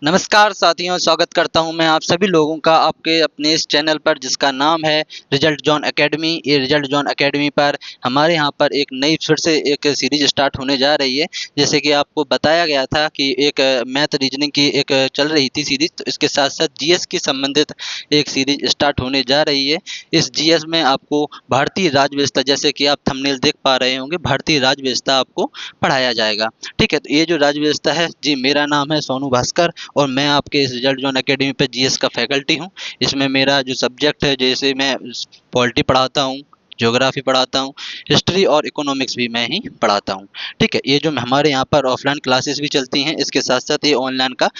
नमस्कार साथियों, स्वागत करता हूं मैं आप सभी लोगों का आपके अपने इस चैनल पर जिसका नाम है रिजल्ट जोन एकेडमी। ये रिजल्ट जोन एकेडमी पर हमारे यहाँ पर एक नई फिर से एक सीरीज स्टार्ट होने जा रही है। जैसे कि आपको बताया गया था कि एक मैथ रीजनिंग की एक चल रही थी सीरीज, तो इसके साथ साथ जीएस की संबंधित एक सीरीज स्टार्ट होने जा रही है। इस जीएस में आपको भारतीय राज्य व्यवस्था, जैसे कि आप थंबनेल देख पा रहे होंगे, भारतीय राज्य व्यवस्था आपको पढ़ाया जाएगा। ठीक है, तो ये जो राज्य व्यवस्था है जी, मेरा नाम है सोनू भास्कर और मैं आपके इस रिजल्ट जोन एकेडमी पे जीएस का फैकल्टी हूँ। इसमें मेरा जो सब्जेक्ट है, जैसे मैं पॉलिटी पढ़ाता हूँ, ज्योग्राफी पढ़ाता हूँ, हिस्ट्री और इकोनॉमिक्स भी मैं ही पढ़ाता हूँ। ठीक है, ये जो हमारे यहाँ पर ऑफलाइन क्लासेस भी चलती हैं, इसके साथ साथ ये ऑनलाइन का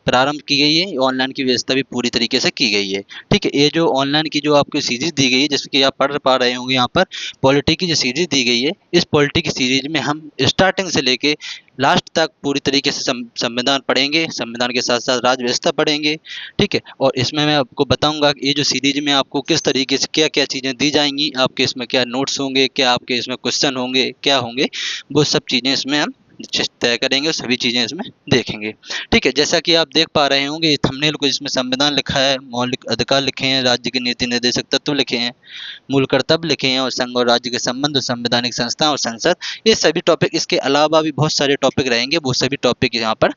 प्रारंभ की गई है। ऑनलाइन की व्यवस्था भी पूरी तरीके से की गई है। ठीक है, ये जो ऑनलाइन की जो आपको सीरीज दी गई है, जैसे कि आप पढ़ पा रहे होंगे, यहाँ पर पॉलिटी की जो सीरीज दी गई है, इस पॉलिटी की सीरीज में हम स्टार्टिंग से लेके लास्ट तक पूरी तरीके से संविधान पढ़ेंगे, संविधान के साथ साथ राज्य व्यवस्था पढ़ेंगे। ठीक है, और इसमें मैं आपको बताऊंगा कि ये जो सीरीज में आपको किस तरीके से क्या क्या चीज़ें दी जाएंगी, आपके इसमें क्या नोट्स होंगे, क्या आपके इसमें क्वेश्चन होंगे, क्या होंगे, वो सब चीज़ें इसमें हम तय करेंगे, सभी चीज़ें इसमें देखेंगे। ठीक है, जैसा कि आप देख पा रहे होंगे थंबनेल को, इसमें संविधान लिखा है, मौलिक अधिकार लिखे हैं, राज्य के नीति निर्देशक तत्व लिखे हैं, मूल कर्तव्य लिखे हैं और संघ और राज्य के संबंध, संवैधानिक संस्था और संसद। ये सभी टॉपिक, इसके अलावा भी बहुत सारे टॉपिक रहेंगे, वो सभी टॉपिक यहाँ पर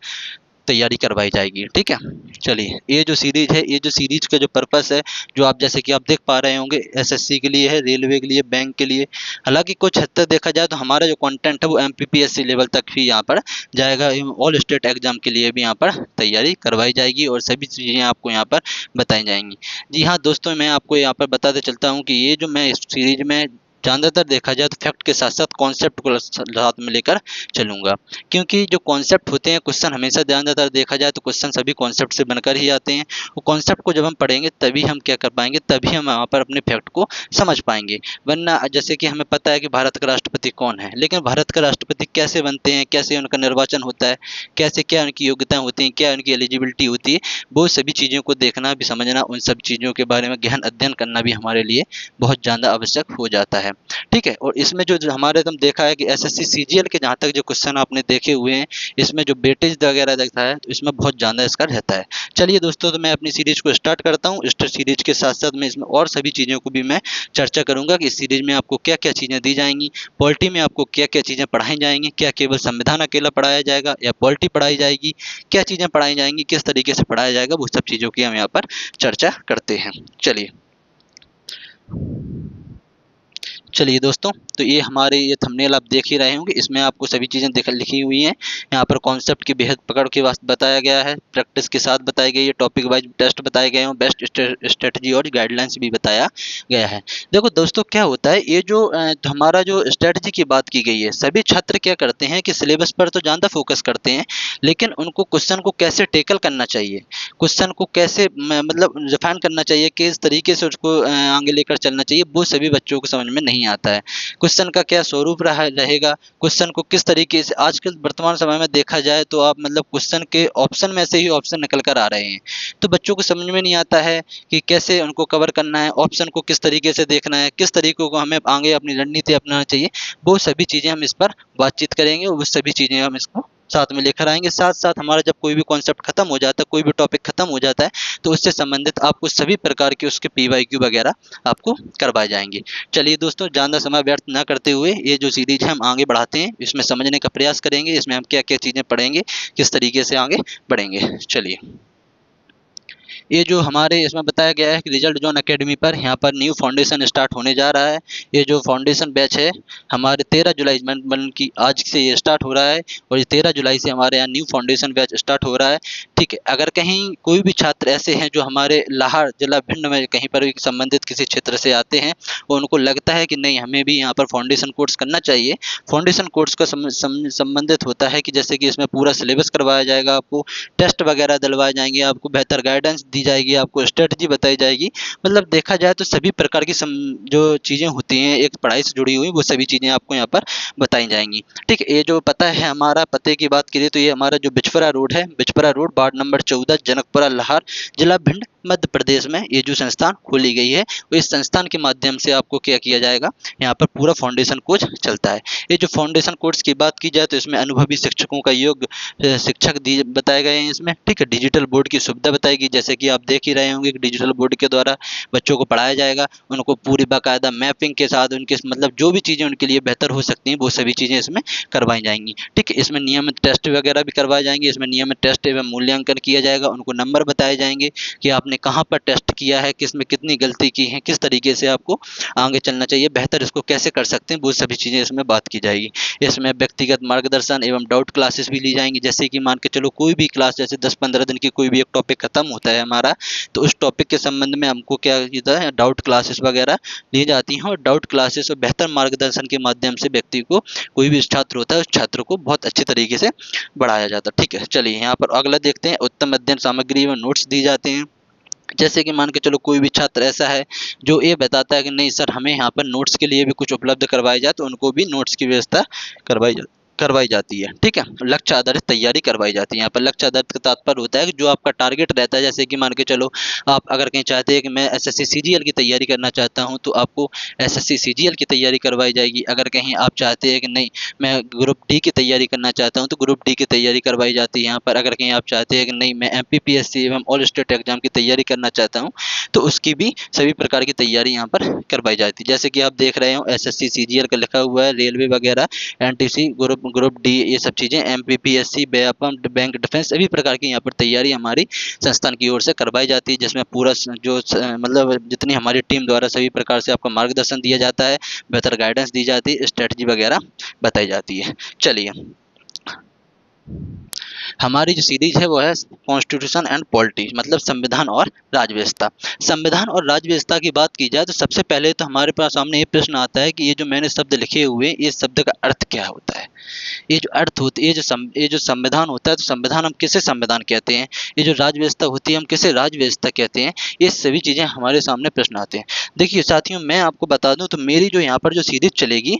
तैयारी करवाई जाएगी। ठीक है, चलिए, ये जो सीरीज है, ये जो सीरीज का जो पर्पस है, जो आप जैसे कि आप देख पा रहे होंगे, एसएससी के लिए है, रेलवे के लिए, बैंक के लिए। हालांकि कुछ हद तक देखा जाए तो हमारा जो कंटेंट है वो एमपीपीएससी लेवल तक भी यहाँ पर जाएगा, ऑल स्टेट एग्जाम के लिए भी यहाँ पर तैयारी करवाई जाएगी और सभी चीज़ें आपको यहाँ पर बताई जाएंगी। जी हाँ दोस्तों, मैं आपको यहाँ पर बताते चलता हूँ कि ये जो मैं इस सीरीज में ज़्यादातर देखा जाए तो फैक्ट के साथ साथ कॉन्सेप्ट को साथ में लेकर चलूँगा, क्योंकि जो कॉन्सेप्ट होते हैं, क्वेश्चन हमेशा ज़्यादातर देखा जाए तो क्वेश्चन सभी कॉन्सेप्ट से बनकर ही आते हैं। वो कॉन्सेप्ट को जब हम पढ़ेंगे तभी हम क्या कर पाएंगे, तभी हम वहाँ पर अपने फैक्ट को समझ पाएंगे। वरना जैसे कि हमें पता है कि भारत का राष्ट्रपति कौन है, लेकिन भारत का राष्ट्रपति कैसे बनते हैं, कैसे उनका निर्वाचन होता है, कैसे क्या उनकी योग्यताएँ होती हैं, क्या उनकी एलिजिबिलिटी होती है, वो सभी चीज़ों को देखना भी, समझना, उन सब चीज़ों के बारे में गहन अध्ययन करना भी हमारे लिए बहुत ज़्यादा आवश्यक हो जाता है। ठीक है, और इसमें जो हमारे एकदम देखा है कि एसएससी सीजीएल के जहाँ तक जो क्वेश्चन आपने देखे हुए हैं, इसमें जो वेटेज वगैरह देखता है तो इसमें बहुत ज़्यादा इसका रहता है। चलिए दोस्तों, तो मैं अपनी सीरीज को स्टार्ट करता हूँ। इस सीरीज के साथ साथ मैं इसमें और सभी चीज़ों को भी मैं चर्चा करूँगा कि इस सीरीज में आपको क्या क्या चीज़ें दी जाएंगी, पॉलिटी में आपको क्या क्या चीज़ें पढ़ाई जाएंगी, क्या केवल संविधान अकेला पढ़ाया जाएगा या पॉलिटी पढ़ाई जाएगी, क्या चीज़ें पढ़ाई जाएंगी, किस तरीके से पढ़ाया जाएगा, वो सब चीज़ों की हम यहाँ पर चर्चा करते हैं। चलिए चलिए दोस्तों, तो ये हमारे ये थंबनेल आप देख ही रहे होंगे, इसमें आपको सभी चीज़ें लिखी हुई हैं। यहाँ पर कॉन्सेप्ट की बेहद पकड़ के वास्ते बताया गया है, प्रैक्टिस के साथ बताई गई है, टॉपिक वाइज टेस्ट बताए गए हैं, बेस्ट स्ट्रेटजी और गाइडलाइंस भी बताया गया है। देखो दोस्तों, क्या होता है, ये जो हमारा जो स्ट्रेटजी की बात की गई है, सभी छात्र क्या करते हैं कि सिलेबस पर तो ज़्यादा फोकस करते हैं, लेकिन उनको क्वेश्चन को कैसे टेकल करना चाहिए, क्वेश्चन को कैसे मतलब रिफाइन करना चाहिए, किस तरीके से उसको आगे लेकर चलना चाहिए, वो सभी बच्चों को समझ में नहीं आता है। क्वेश्चन का क्या स्वरूप रहेगा, क्वेश्चन को किस तरीके से, आजकल वर्तमान समय में देखा जाए तो आप मतलब क्वेश्चन के ऑप्शन में से ही ऑप्शन निकल कर आ रहे हैं, तो बच्चों को समझ में नहीं आता है कि कैसे उनको कवर करना है, ऑप्शन को किस तरीके से देखना है, किस तरीकों को हमें आगे अपनी रणनीति अपनाना चाहिए। वो सभी चीज़ें हम इस पर बातचीत करेंगे और वो सभी चीज़ें हम इसको साथ में लेकर आएंगे। साथ साथ हमारा जब कोई भी कॉन्सेप्ट खत्म हो जाता है, कोई भी टॉपिक खत्म हो जाता है, तो उससे संबंधित आपको सभी प्रकार के उसके पीवाईक्यू वगैरह आपको करवाए जाएंगे। चलिए दोस्तों, ज़्यादा समय व्यर्थ ना करते हुए ये जो सीरीज है हम आगे बढ़ाते हैं, इसमें समझने का प्रयास करेंगे, इसमें हम क्या क्या चीज़ें पढ़ेंगे, किस तरीके से आगे बढ़ेंगे। चलिए, ये जो हमारे इसमें बताया गया है कि रिजल्ट जोन एकेडमी पर यहाँ पर न्यू फाउंडेशन स्टार्ट होने जा रहा है। ये जो फाउंडेशन बैच है हमारे 13 जुलाई मतलब कि आज से ये स्टार्ट हो रहा है और ये 13 जुलाई से हमारे यहाँ न्यू फाउंडेशन बैच स्टार्ट हो रहा है। ठीक है, अगर कहीं कोई भी छात्र ऐसे हैं जो हमारे लाहौर जिला भिंड में कहीं पर भी संबंधित किसी क्षेत्र से आते हैं और उनको लगता है कि नहीं, हमें भी यहाँ पर फाउंडेशन कोर्स करना चाहिए, फाउंडेशन कोर्स का संबंधित होता है कि जैसे कि इसमें पूरा सिलेबस करवाया जाएगा, आपको टेस्ट वगैरह दिलवाए जाएंगे, आपको बेहतर गाइडेंस दी जाएगी, आपको स्ट्रेटजी बताई जाएगी। मतलब देखा जाए तो सभी प्रकार की जो चीज़ें होती हैं एक पढ़ाई से जुड़ी हुई, वो सभी चीज़ें आपको यहाँ पर बताई जाएंगी। ठीक है, ये जो पता है, हमारा पते की बात करिए तो ये हमारा जो बिचपरा रोड है, बिचपरा road, ward number 14, Janakpura Lahore, जिला भिंड, मध्य प्रदेश में ये जो संस्थान खोली गई है, वो इस संस्थान के माध्यम से आपको क्या किया जाएगा, यहाँ पर पूरा फाउंडेशन कोर्स चलता है। ये जो फाउंडेशन कोर्स की बात की जाए तो इसमें अनुभवी शिक्षकों का योग शिक्षक बताए गए हैं इसमें। ठीक है, डिजिटल बोर्ड की सुविधा बताएगी, जैसे कि आप देख ही रहे होंगे कि डिजिटल बोर्ड के द्वारा बच्चों को पढ़ाया जाएगा, उनको पूरी बाकायदा मैपिंग के साथ उनके मतलब जो भी चीज़ें उनके लिए बेहतर हो सकती हैं वो सभी चीज़ें इसमें करवाई जाएंगी। ठीक है, इसमें नियमित टेस्ट वगैरह भी करवाए जाएंगे, इसमें नियमित टेस्ट एवं मूल्यांकन किया जाएगा, उनको नंबर बताए जाएंगे कि आपने कहाँ पर टेस्ट किया है, किस में कितनी गलती की है, किस तरीके से आपको आगे चलना चाहिए, बेहतर इसको कैसे कर सकते हैं, वो सभी चीज़ें इसमें बात की जाएगी। इसमें व्यक्तिगत मार्गदर्शन एवं डाउट क्लासेस भी ली जाएंगी, जैसे कि मान के चलो कोई भी क्लास जैसे 10-15 दिन की कोई भी एक टॉपिक खत्म होता है हमारा, तो उस टॉपिक के संबंध में हमको क्या होता है, डाउट क्लासेस वगैरह ली जाती हैं, और डाउट क्लासेस और बेहतर मार्गदर्शन के माध्यम से व्यक्ति को, कोई भी छात्र होता है उस छात्र को बहुत अच्छे तरीके से बढ़ाया जाता है। ठीक है, चलिए यहाँ पर अगला देखते हैं। उत्तम अध्ययन सामग्री एवं नोट्स दी जाते हैं, जैसे कि मान के चलो कोई भी छात्र ऐसा है जो ये बताता है कि नहीं सर हमें यहाँ पर नोट्स के लिए भी कुछ उपलब्ध करवाया जाए, तो उनको भी नोट्स की व्यवस्था करवाई जाती है। ठीक है, लक्ष्य आधारित तैयारी करवाई जाती है। यहाँ पर लक्ष्य आधारित का तात्पर्य होता है कि जो आपका टारगेट रहता है, जैसे कि मान के चलो आप अगर कहीं चाहते हैं कि मैं एसएससी सीजीएल की तैयारी करना चाहता हूँ, तो आपको एसएससी सीजीएल की तैयारी करवाई जाएगी। अगर कहीं आप चाहते हैं कि नहीं मैं ग्रुप डी की तैयारी करना चाहता हूँ, तो ग्रुप डी की तैयारी करवाई जाती है यहाँ पर। अगर कहीं आप चाहते हैं कि नहीं मैं एमपीपीएससी एवं ऑल स्टेट एग्जाम की तैयारी करना चाहता हूँ, तो उसकी भी सभी प्रकार की तैयारी यहाँ पर करवाई जाती है। जैसे कि आप देख रहे हो एसएससी सीजीएल का लिखा हुआ है, रेलवे वगैरह, एनटीसी, ग्रुप डी, ये सब चीज़ें, एमपीपीएससी, व्यापम, बैंक डिफेंस, सभी प्रकार की यहाँ पर तैयारी हमारी संस्थान की ओर से करवाई जाती है, जिसमें पूरा जो मतलब जितनी हमारी टीम द्वारा सभी प्रकार से आपका मार्गदर्शन दिया जाता है, बेहतर गाइडेंस दी जाती है, स्ट्रेटजी वगैरह बताई जाती है। चलिए, हमारी जो सीरीज है वो है कॉन्स्टिट्यूशन एंड पॉलिटी, मतलब संविधान और राजव्यवस्था। संविधान और राजव्यवस्था की बात की जाए तो सबसे पहले तो हमारे पास सामने ये प्रश्न आता है कि ये जो मैंने शब्द लिखे हुए हैं, ये शब्द का अर्थ क्या होता है। ये जो अर्थ होती है, ये जो संविधान होता है, तो संविधान हम किसे संविधान कहते हैं, ये जो राजव्यवस्था होती है हम किसे राजव्यवस्था कहते हैं, ये सभी चीज़ें हमारे सामने प्रश्न आते हैं। देखिए साथियों, मैं आपको बता दूं तो मेरी जो यहाँ पर जो सीरीज चलेगी,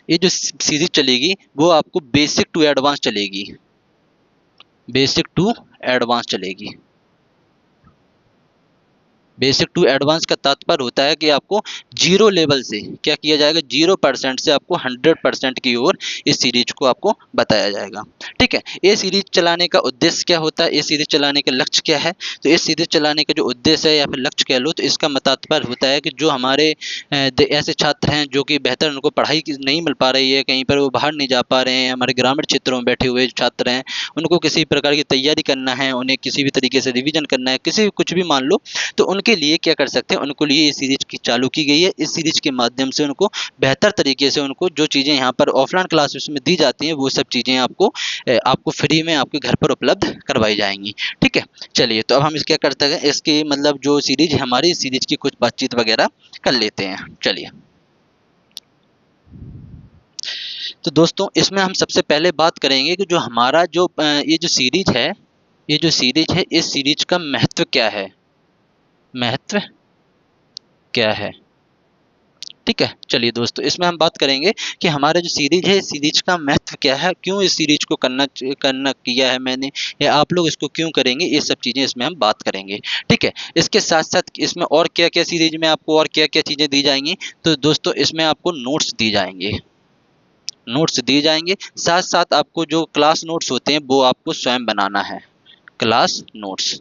ये जो सीरीज चलेगी वो आपको बेसिक टू एडवांस चलेगी, बेसिक टू एडवांस चलेगी। बेसिक टू एडवांस का तात्पर्य होता है कि आपको जीरो लेवल से क्या किया जाएगा, 0% से आपको 100% की ओर इस सीरीज को आपको बताया जाएगा। ठीक है, ये सीरीज चलाने का उद्देश्य क्या होता है, ये सीरीज चलाने का लक्ष्य क्या है, तो इस सीरीज चलाने का जो उद्देश्य है या फिर लक्ष्य कह लो, तो इसका तात्पर्य होता है कि जो हमारे ऐसे छात्र हैं जो कि बेहतर उनको पढ़ाई नहीं मिल पा रही है, कहीं पर वो बाहर नहीं जा पा रहे हैं, हमारे ग्रामीण क्षेत्रों में बैठे हुए छात्र हैं, उनको किसी प्रकार की तैयारी करना है, उन्हें किसी भी तरीके से रिविजन करना है, किसी कुछ भी मान लो, तो उनके लिए क्या कर सकते हैं, उनको लिए ये सीरीज की चालू की गई है। इस सीरीज के माध्यम से उनको बेहतर तरीके से उनको जो चीज़ें यहाँ पर ऑफलाइन क्लासेस में दी जाती हैं, वो सब चीज़ें आपको फ्री में आपके घर पर उपलब्ध करवाई जाएंगी। ठीक है, चलिए तो अब हम इस क्या करते हैं, इसकी मतलब जो सीरीज है हमारी, सीरीज की कुछ बातचीत वगैरह कर लेते हैं। चलिए, तो दोस्तों इसमें हम सबसे पहले बात करेंगे कि जो हमारा जो ये जो सीरीज है, ये जो सीरीज है, इस सीरीज का महत्व क्या है, महत्व क्या है। ठीक है, चलिए दोस्तों इसमें हम बात करेंगे कि हमारा जो सीरीज है, सीरीज का महत्व क्या है, क्यों इस सीरीज को करना किया है मैंने, या आप लोग इसको क्यों करेंगे, ये सब चीज़ें इसमें हम बात करेंगे। ठीक है, इसके साथ साथ इसमें और क्या क्या सीरीज में आपको और क्या क्या चीज़ें दी जाएंगी, तो दोस्तों इसमें आपको नोट्स दी जाएंगे, नोट्स दिए जाएंगे, साथ साथ आपको जो क्लास नोट्स होते हैं वो आपको स्वयं बनाना है, क्लास नोट्स।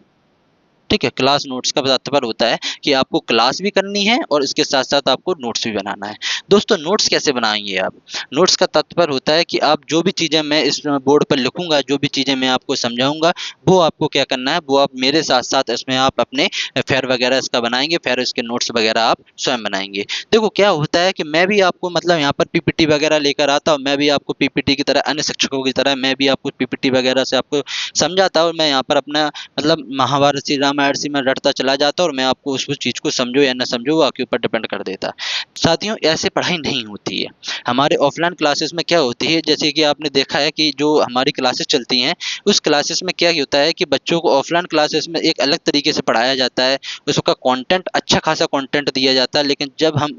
ठीक है, क्लास नोट्स का तात्पर्य होता है कि आपको क्लास भी करनी है और इसके साथ साथ आपको नोट्स भी बनाना है। दोस्तों नोट्स कैसे बनाएंगे आप, नोट्स का तात्पर्य होता है कि आप जो भी चीज़ें मैं इस बोर्ड पर लिखूंगा, जो भी चीज़ें मैं आपको समझाऊंगा, वो आपको क्या करना है, वो आप मेरे साथ साथ इसमें आप अपने फेयर वगैरह इसका बनाएंगे, फेयर इसके नोट्स वगैरह आप स्वयं बनाएंगे। देखो क्या होता है कि मैं भी आपको मतलब यहाँ पर पीपीटी वगैरह लेकर आता हूँ, मैं भी आपको पीपीटी की तरह, अन्य शिक्षकों की तरह मैं भी आपको पीपीटी वगैरह से आपको समझाता हूँ। मैं यहाँ पर अपना मतलब महाभारत श्री राम IRC में रटता चला जाता और मैं आपको उस चीज़ को समझो या ना समझो वो आपके ऊपर डिपेंड कर देता। साथियों ऐसे पढ़ाई नहीं होती है। हमारे ऑफलाइन क्लासेस में क्या होती है, जैसे कि आपने देखा है कि जो हमारी क्लासेस चलती हैं उस क्लासेस में क्या होता है कि बच्चों को ऑफलाइन क्लासेस में एक अलग तरीके से पढ़ाया जाता है, उसका कंटेंट अच्छा खासा कंटेंट दिया जाता है। लेकिन जब हम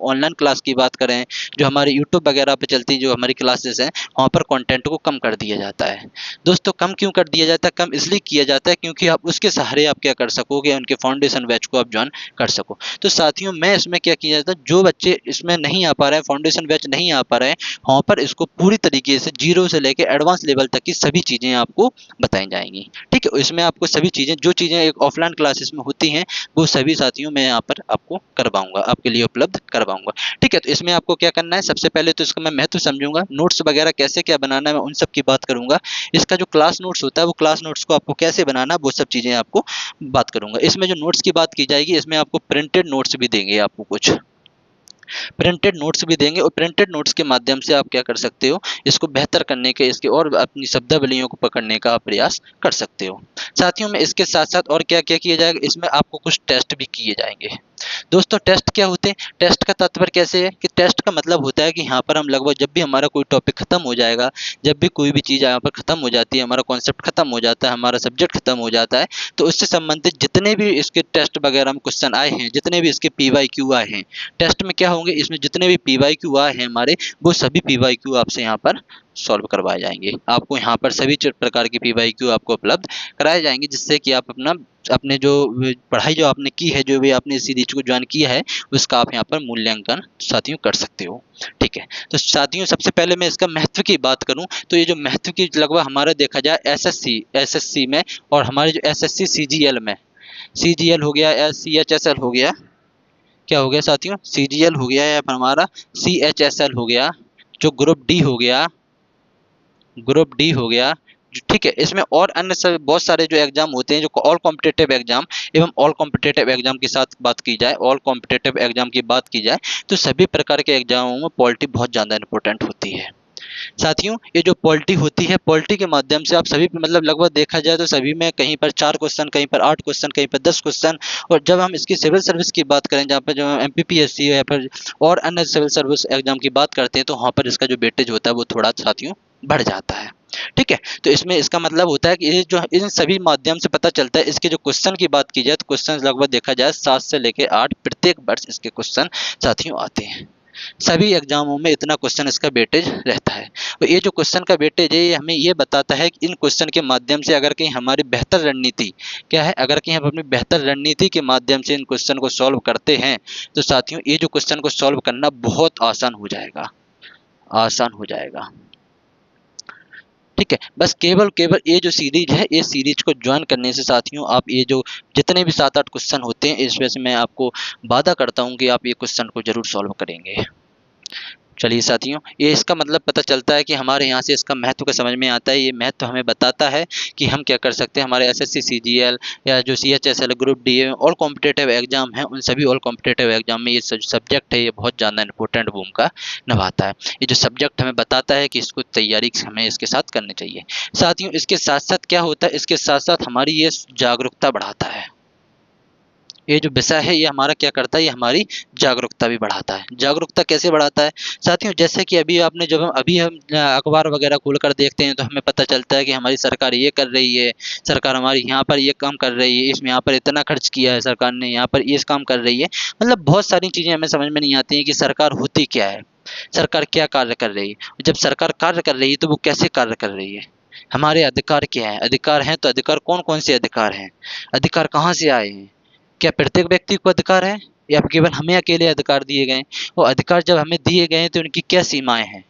ऑनलाइन क्लास की बात करें, जो हमारे यूट्यूब वगैरह पे चलती जो हमारी क्लासेस हैं, वहाँ पर कंटेंट को कम कर दिया जाता है। दोस्तों कम क्यों कर दिया जाता है? कम इसलिए किया जाता है क्योंकि आप उसके सहारे आप क्या कर सकोगे, उनके फाउंडेशन बैच को आप ज्वाइन कर सको। तो साथियों मैं इसमें क्या किया जाता है, जो बच्चे इसमें नहीं आ पा रहे हैं, फाउंडेशन बैच नहीं आ पा रहे हैं, वहाँ पर इसको पूरी तरीके से जीरो से लेकर एडवांस लेवल तक की सभी चीज़ें आपको बताई जाएंगी। ठीक है, इसमें आपको सभी चीज़ें जो चीज़ें एक ऑफलाइन क्लासेस में होती हैं वो सभी साथियों मैं यहाँ पर आपको करवाऊंगा, आपके लिए उपलब्ध करवाऊंगा। ठीक है, तो इसमें आपको क्या करना है, सबसे पहले तो इसका मैं महत्व समझूंगा, नोट्स वगैरह कैसे क्या बनाना है मैं उन सब की बात करूंगा। इसका जो क्लास नोट्स होता है वो क्लास नोट्स को आपको कैसे बनाना वो सब चीज़ें आपको बात करूंगा। इसमें जो नोट्स की बात की जाएगी, इसमें आपको प्रिंटेड नोट्स भी देंगे, आपको कुछ प्रिंटेड नोट्स भी देंगे और प्रिंटेड नोट्स के माध्यम से आप क्या कर सकते हो, इसको बेहतर करने के, इसके और अपनी शब्दावलियों को पकड़ने का आप प्रयास कर सकते हो। साथियों में इसके साथ साथ और क्या क्या किया जाएगा, इसमें आपको कुछ टेस्ट भी किए जाएंगे। दोस्तों टेस्ट क्या होते हैं? टेस्ट का तात्पर्य कैसे है कि टेस्ट का मतलब होता है कि यहाँ पर हम लगभग जब भी हमारा कोई टॉपिक खत्म हो जाएगा, जब भी कोई भी चीज़ यहाँ पर खत्म हो जाती है, हमारा कॉन्सेप्ट खत्म हो जाता है, हमारा सब्जेक्ट खत्म हो जाता है, तो उससे संबंधित जितने भी इसके टेस्ट वगैरह में क्वेश्चन आए हैं, जितने भी इसके PYQ आए हैं, टेस्ट में क्या होंगे, इसमें जितने भी PYQ आए हैं हमारे, वो सभी PYQ आपसे यहाँ पर सॉल्व करवाए जाएंगे। आपको यहाँ पर सभी प्रकार के PYQ आपको उपलब्ध कराए जाएंगे, जिससे कि आप अपने जो पढ़ाई जो आपने की है, जो भी आपने इस सीरीज को ज्वाइन किया है, उसका आप यहाँ पर मूल्यांकन साथियों कर सकते हो। ठीक है, तो साथियों सबसे पहले मैं इसका महत्व की बात करूं तो ये जो महत्व की लगभग हमारा देखा जाए एसएससी में और हमारे जो SSC CGL में, CGL हो गया या CHSL हो गया, क्या हो गया साथियों, CGL हो गया या फिर हमारा CHSL हो गया, जो ग्रुप डी हो गया। ठीक है, इसमें और अन्य सब बहुत सारे जो एग्जाम होते हैं, जो ऑल कॉम्पिटिटिव एग्जाम एवं ऑल कॉम्पिटिटिव एग्जाम की साथ बात की जाए, ऑल कॉम्पिटिटिव एग्जाम की बात की जाए, तो सभी प्रकार के एग्जामों में पॉलिटी बहुत ज़्यादा इंपॉर्टेंट होती है। साथियों ये जो पॉलिटी होती है, पॉलिटी के माध्यम से आप सभी मतलब लगभग देखा जाए तो सभी में कहीं पर 4 क्वेश्चन, कहीं पर 8 क्वेश्चन, कहीं पर 10 क्वेश्चन। और जब हम इसकी सिविल सर्विस की बात करें, जहाँ पर जो MPPSC या फिर और अन्य सिविल सर्विस एग्जाम की बात करते हैं, तो वहाँ पर इसका जो वेटेज होता है वो थोड़ा साथियों बढ़ जाता है। ठीक है, तो इसमें इसका मतलब होता है कि ये जो इन सभी माध्यम से पता चलता है। इसके जो क्वेश्चन की बात की जाए तो क्वेश्चन लगभग देखा जाए 7 से लेकर 8 प्रत्येक वर्ष इसके क्वेश्चन साथियों आते हैं। सभी एग्जामों में इतना क्वेश्चन इसका वेटेज रहता है। और ये जो क्वेश्चन का वेटेज है, ये हमें ये बताता है कि इन क्वेश्चन के माध्यम से अगर कहीं हमारी बेहतर रणनीति क्या है, अगर कहीं हम अपनी बेहतर रणनीति के माध्यम से इन क्वेश्चन को सॉल्व करते हैं, तो साथियों ये जो क्वेश्चन को सॉल्व करना बहुत आसान हो जाएगा, आसान हो जाएगा। ठीक है, बस केवल ये जो सीरीज है, ये सीरीज को ज्वाइन करने से साथियों आप ये जो जितने भी 7-8 क्वेश्चन होते हैं, इस वजह से मैं आपको वादा करता हूँ कि आप ये क्वेश्चन को जरूर सॉल्व करेंगे। चलिए साथियों, ये इसका मतलब पता चलता है कि हमारे यहाँ से इसका महत्व का समझ में आता है। ये महत्व हमें बताता है कि हम क्या कर सकते हैं। हमारे SSC CGL या जो CHSL group D all competitive exam हैं, उन सभी ऑल कॉम्पिटिटिव एग्जाम में ये सब्जेक्ट है, ये बहुत ज़्यादा इंपॉर्टेंट भूमिका निभाता है। ये जो सब्जेक्ट हमें बताता है कि इसको तैयारी हमें इसके साथ करनी चाहिए। साथियों इसके साथ साथ क्या होता है, इसके साथ साथ हमारी ये जागरूकता बढ़ाता है। ये जो विषय है ये हमारा क्या करता है, ये हमारी जागरूकता भी बढ़ाता है। जागरूकता कैसे बढ़ाता है साथियों, जैसे कि जब हम अखबार वगैरह खोलकर देखते हैं, तो हमें पता चलता है कि हमारी सरकार ये कर रही है, सरकार हमारी यहाँ पर ये काम कर रही है, इसमें यहाँ पर इतना खर्च किया है सरकार ने, यहाँ पर ये काम कर रही है। मतलब बहुत सारी चीज़ें हमें समझ में नहीं आती हैं कि सरकार होती क्या है, सरकार क्या कार्य कर रही है। जब सरकार कार्य कर रही है तो वो कैसे कार्य कर रही है, हमारे अधिकार क्या है, अधिकार हैं तो अधिकार कौन कौन से अधिकार हैं, अधिकार कहाँ से आए हैं, क्या प्रत्येक व्यक्ति को अधिकार है या केवल हमें अकेले अधिकार दिए गए हैं, वो अधिकार जब हमें दिए गए हैं तो उनकी क्या सीमाएं हैं।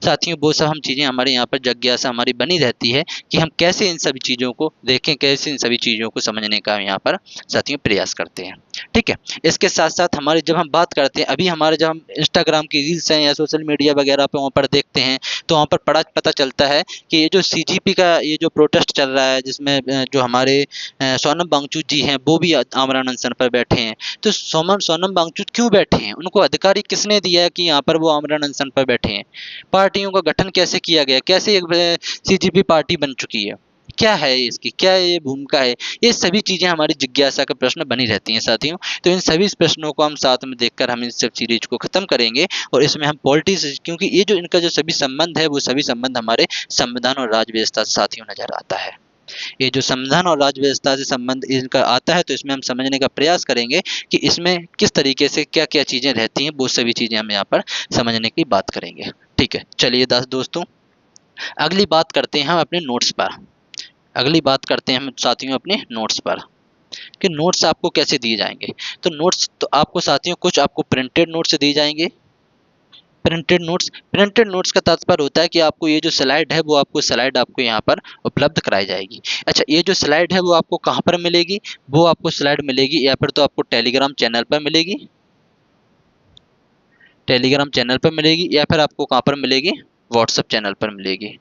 साथियों वो सब हम चीज़ें हमारे यहाँ पर जिज्ञासा हमारी बनी रहती है कि हम कैसे इन सभी चीज़ों को देखें, कैसे इन सभी चीज़ों को समझने का यहाँ पर साथियों प्रयास करते हैं। ठीक है, इसके साथ साथ हमारे जब हम बात करते हैं, अभी हमारे जब हम इंस्टाग्राम की रील्स हैं या सोशल मीडिया वगैरह पे वहाँ पर देखते हैं, तो वहाँ पर पता चलता है कि ये जो CGP का ये जो प्रोटेस्ट चल रहा है, जिसमें जो हमारे सोनम वांगचुक जी हैं वो भी आमरण अनशन पर बैठे हैं। तो सोनम वांगचुक क्यों बैठे हैं, उनको अधिकारी किसने दिया है कि यहाँ पर वो आमरण अनशन पर बैठे हैं। पार्टियों का गठन कैसे किया गया, कैसे एक CGP पार्टी बन चुकी है। क्या है इसकी, क्या ये भूमिका है, ये सभी चीज़ें हमारी जिज्ञासा का प्रश्न बनी रहती हैं साथियों। तो इन सभी प्रश्नों को हम साथ में देखकर हम इस सब सीरीज को खत्म करेंगे और इसमें हम पॉलिटिक्स, क्योंकि ये जो इनका जो सभी संबंध है वो सभी संबंध हमारे संविधान और राज्य व्यवस्था से साथियों नजर आता है। ये जो संविधान और राज्य व्यवस्था से संबंध इनका आता है तो इसमें हम समझने का प्रयास करेंगे कि इसमें किस तरीके से क्या क्या चीज़ें रहती हैं, वो सभी चीज़ें हम यहाँ पर समझने की बात करेंगे। ठीक है, चलिए दोस्तों अगली बात करते हैं हम अपने नोट्स पर। अगली बात करते हैं हम साथियों अपने नोट्स पर कि नोट्स आपको कैसे दिए जाएंगे। तो नोट्स तो आपको साथियों कुछ आपको प्रिंटेड नोट्स दिए जाएंगे। प्रिंटेड नोट्स का तात्पर्य होता है कि आपको ये जो स्लाइड है वो आपको स्लाइड आपको यहाँ पर उपलब्ध कराई जाएगी। अच्छा, ये जो स्लाइड है वो आपको कहाँ पर मिलेगी, वो आपको स्लाइड मिलेगी या फिर तो आपको टेलीग्राम चैनल पर मिलेगी, टेलीग्राम चैनल पर मिलेगी या फिर आपको कहाँ पर मिलेगी, व्हाट्सएप चैनल पर मिलेगी,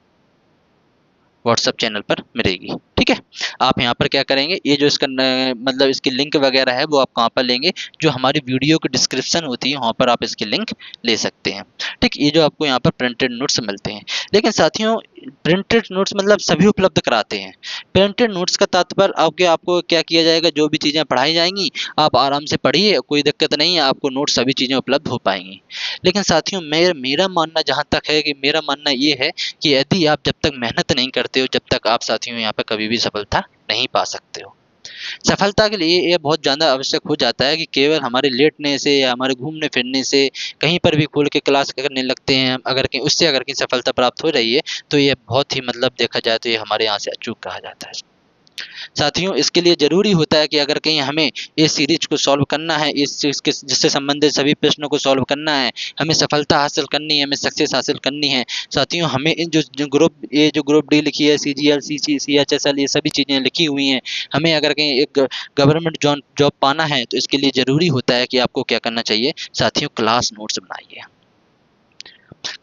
व्हाट्सएप चैनल पर मिलेगी। ठीक है, आप यहाँ पर क्या करेंगे, ये जो इसका मतलब इसकी लिंक वगैरह है वो आप कहाँ पर लेंगे, जो हमारी वीडियो की डिस्क्रिप्शन होती है वहाँ पर आप इसकी लिंक ले सकते हैं। ठीक, ये जो आपको यहाँ पर प्रिंटेड नोट्स मिलते हैं। लेकिन साथियों प्रिंटेड नोट्स मतलब सभी उपलब्ध कराते हैं। प्रिंटेड नोट्स का तात्पर्य आपको क्या किया जाएगा, जो भी चीज़ें पढ़ाई जाएंगी आप आराम से पढ़िए, कोई दिक्कत नहीं है, आपको नोट्स सभी चीज़ें उपलब्ध हो पाएंगी। लेकिन साथियों मेरा मानना जहाँ तक है कि मेरा मानना ये है कि यदि आप जब तक मेहनत नहीं करते हो जब तक आप साथियों यहाँ पर कभी भी सफलता नहीं पा सकते हो। सफलता के लिए ये बहुत ज़्यादा आवश्यक हो जाता है कि केवल हमारे लेटने से या हमारे घूमने फिरने से कहीं पर भी खोल के क्लास करने लगते हैं अगर कहीं उससे अगर कहीं सफलता प्राप्त हो रही है तो ये बहुत ही मतलब देखा जाए तो ये हमारे यहाँ से अचूक कहा जाता है। साथियों इसके लिए ज़रूरी होता है कि अगर कहीं हमें इस सीरीज को सॉल्व करना है, इस चीज़ के जिससे संबंधित सभी प्रश्नों को सॉल्व करना है, हमें सफलता हासिल करनी है, हमें सक्सेस हासिल करनी है, साथियों हमें इन जो ग्रुप डी लिखी है, CGL, CHSL, ये सभी चीज़ें लिखी हुई हैं। हमें अगर कहीं एक गवर्नमेंट जॉब पाना है तो इसके लिए ज़रूरी होता है कि आपको क्या करना चाहिए साथियों, क्लास नोट्स बनाइए,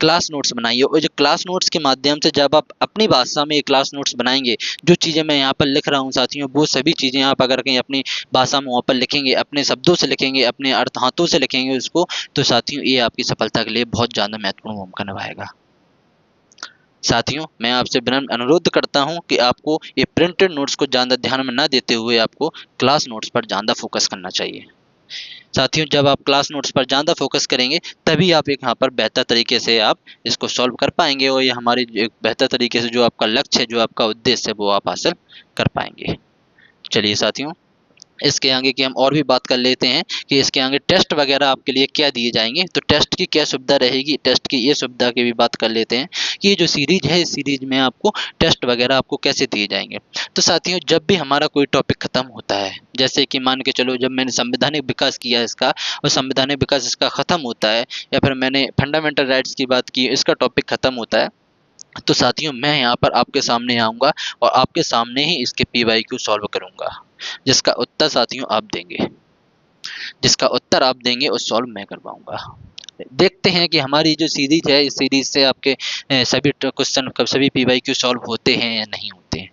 क्लास नोट्स बनाइए। और जो क्लास नोट्स के माध्यम से जब आप अपनी भाषा में क्लास नोट्स बनाएंगे, जो चीज़ें मैं यहाँ पर लिख रहा हूँ साथियों वो सभी चीज़ें आप अगर कहीं अपनी भाषा में वहाँ पर लिखेंगे, अपने शब्दों से लिखेंगे, अपने अर्थातों से लिखेंगे उसको, तो साथियों ये आपकी सफलता के लिए बहुत ज़्यादा महत्वपूर्ण भूमिका निभाएगा। साथियों मैं आपसे विनम्र अनुरोध करता हूँ कि आपको ये प्रिंटेड नोट्स को ज़्यादा ध्यान में न देते हुए आपको क्लास नोट्स पर ज़्यादा फोकस करना चाहिए। साथियों जब आप क्लास नोट्स पर ज़्यादा फोकस करेंगे तभी आप एक यहाँ पर बेहतर तरीके से आप इसको सॉल्व कर पाएंगे और ये हमारी एक बेहतर तरीके से जो आपका लक्ष्य है, जो आपका उद्देश्य है वो आप हासिल कर पाएंगे। चलिए साथियों इसके आगे की हम और भी बात कर लेते हैं कि इसके आगे टेस्ट वगैरह आपके लिए क्या दिए जाएंगे, तो टेस्ट की क्या सुविधा रहेगी, टेस्ट की ये सुविधा की भी बात कर लेते हैं कि ये जो सीरीज है इस सीरीज में आपको टेस्ट वगैरह आपको कैसे दिए जाएंगे। तो साथियों जब भी हमारा कोई टॉपिक खत्म होता है, जैसे कि मान के चलो जब मैंने संवैधानिक विकास किया इसका और संवैधानिक विकास इसका ख़त्म होता है, या फिर मैंने फंडामेंटल राइट्स की बात की इसका टॉपिक ख़त्म होता है, तो साथियों मैं यहाँ पर आपके सामने आऊँगा और आपके सामने ही इसके PYQ सॉल्व करूँगा, जिसका उत्तर साथियों आप देंगे, जिसका उत्तर आप देंगे उस सॉल्व मैं करवाऊँगा। देखते हैं कि हमारी जो सीरीज है इस सीरीज से आपके सभी क्वेश्चन सभी PYQ सॉल्व होते हैं या नहीं होते हैं।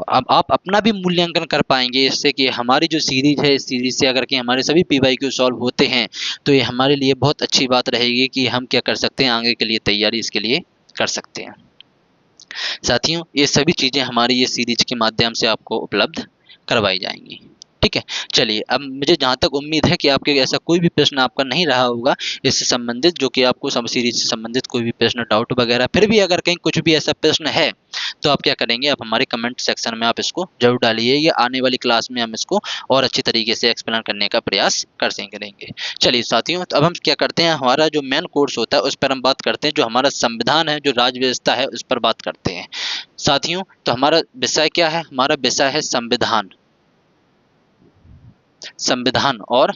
अब आप अपना भी मूल्यांकन कर पाएंगे इससे कि हमारी जो सीरीज है इस सीरीज से अगर कि हमारे सभी PYQ सॉल्व होते हैं तो ये हमारे लिए बहुत अच्छी बात रहेगी कि हम क्या कर सकते हैं, आगे के लिए तैयारी इसके लिए कर सकते हैं। साथियों ये सभी चीज़ें हमारी ये सीरीज के माध्यम से आपको उपलब्ध करवाई जाएंगी। ठीक है, चलिए अब मुझे जहाँ तक उम्मीद है कि आपके ऐसा कोई भी प्रश्न आपका नहीं रहा होगा इससे संबंधित, जो कि आपको सब सीरीज से संबंधित कोई भी प्रश्न डाउट वगैरह, फिर भी अगर कहीं कुछ भी ऐसा प्रश्न है तो आप क्या करेंगे, आप हमारे कमेंट सेक्शन में आप इसको जरूर डालिए, या आने वाली क्लास में हम इसको और अच्छी तरीके से एक्सप्लेन करने का प्रयास करेंगे। चलिए साथियों तो अब हम क्या करते हैं, हमारा जो मेन कोर्स होता है उस पर हम बात करते हैं, जो हमारा संविधान है, जो राज्य व्यवस्था है उस पर बात करते हैं। साथियों तो हमारा विषय क्या है, हमारा विषय है संविधान, संविधान और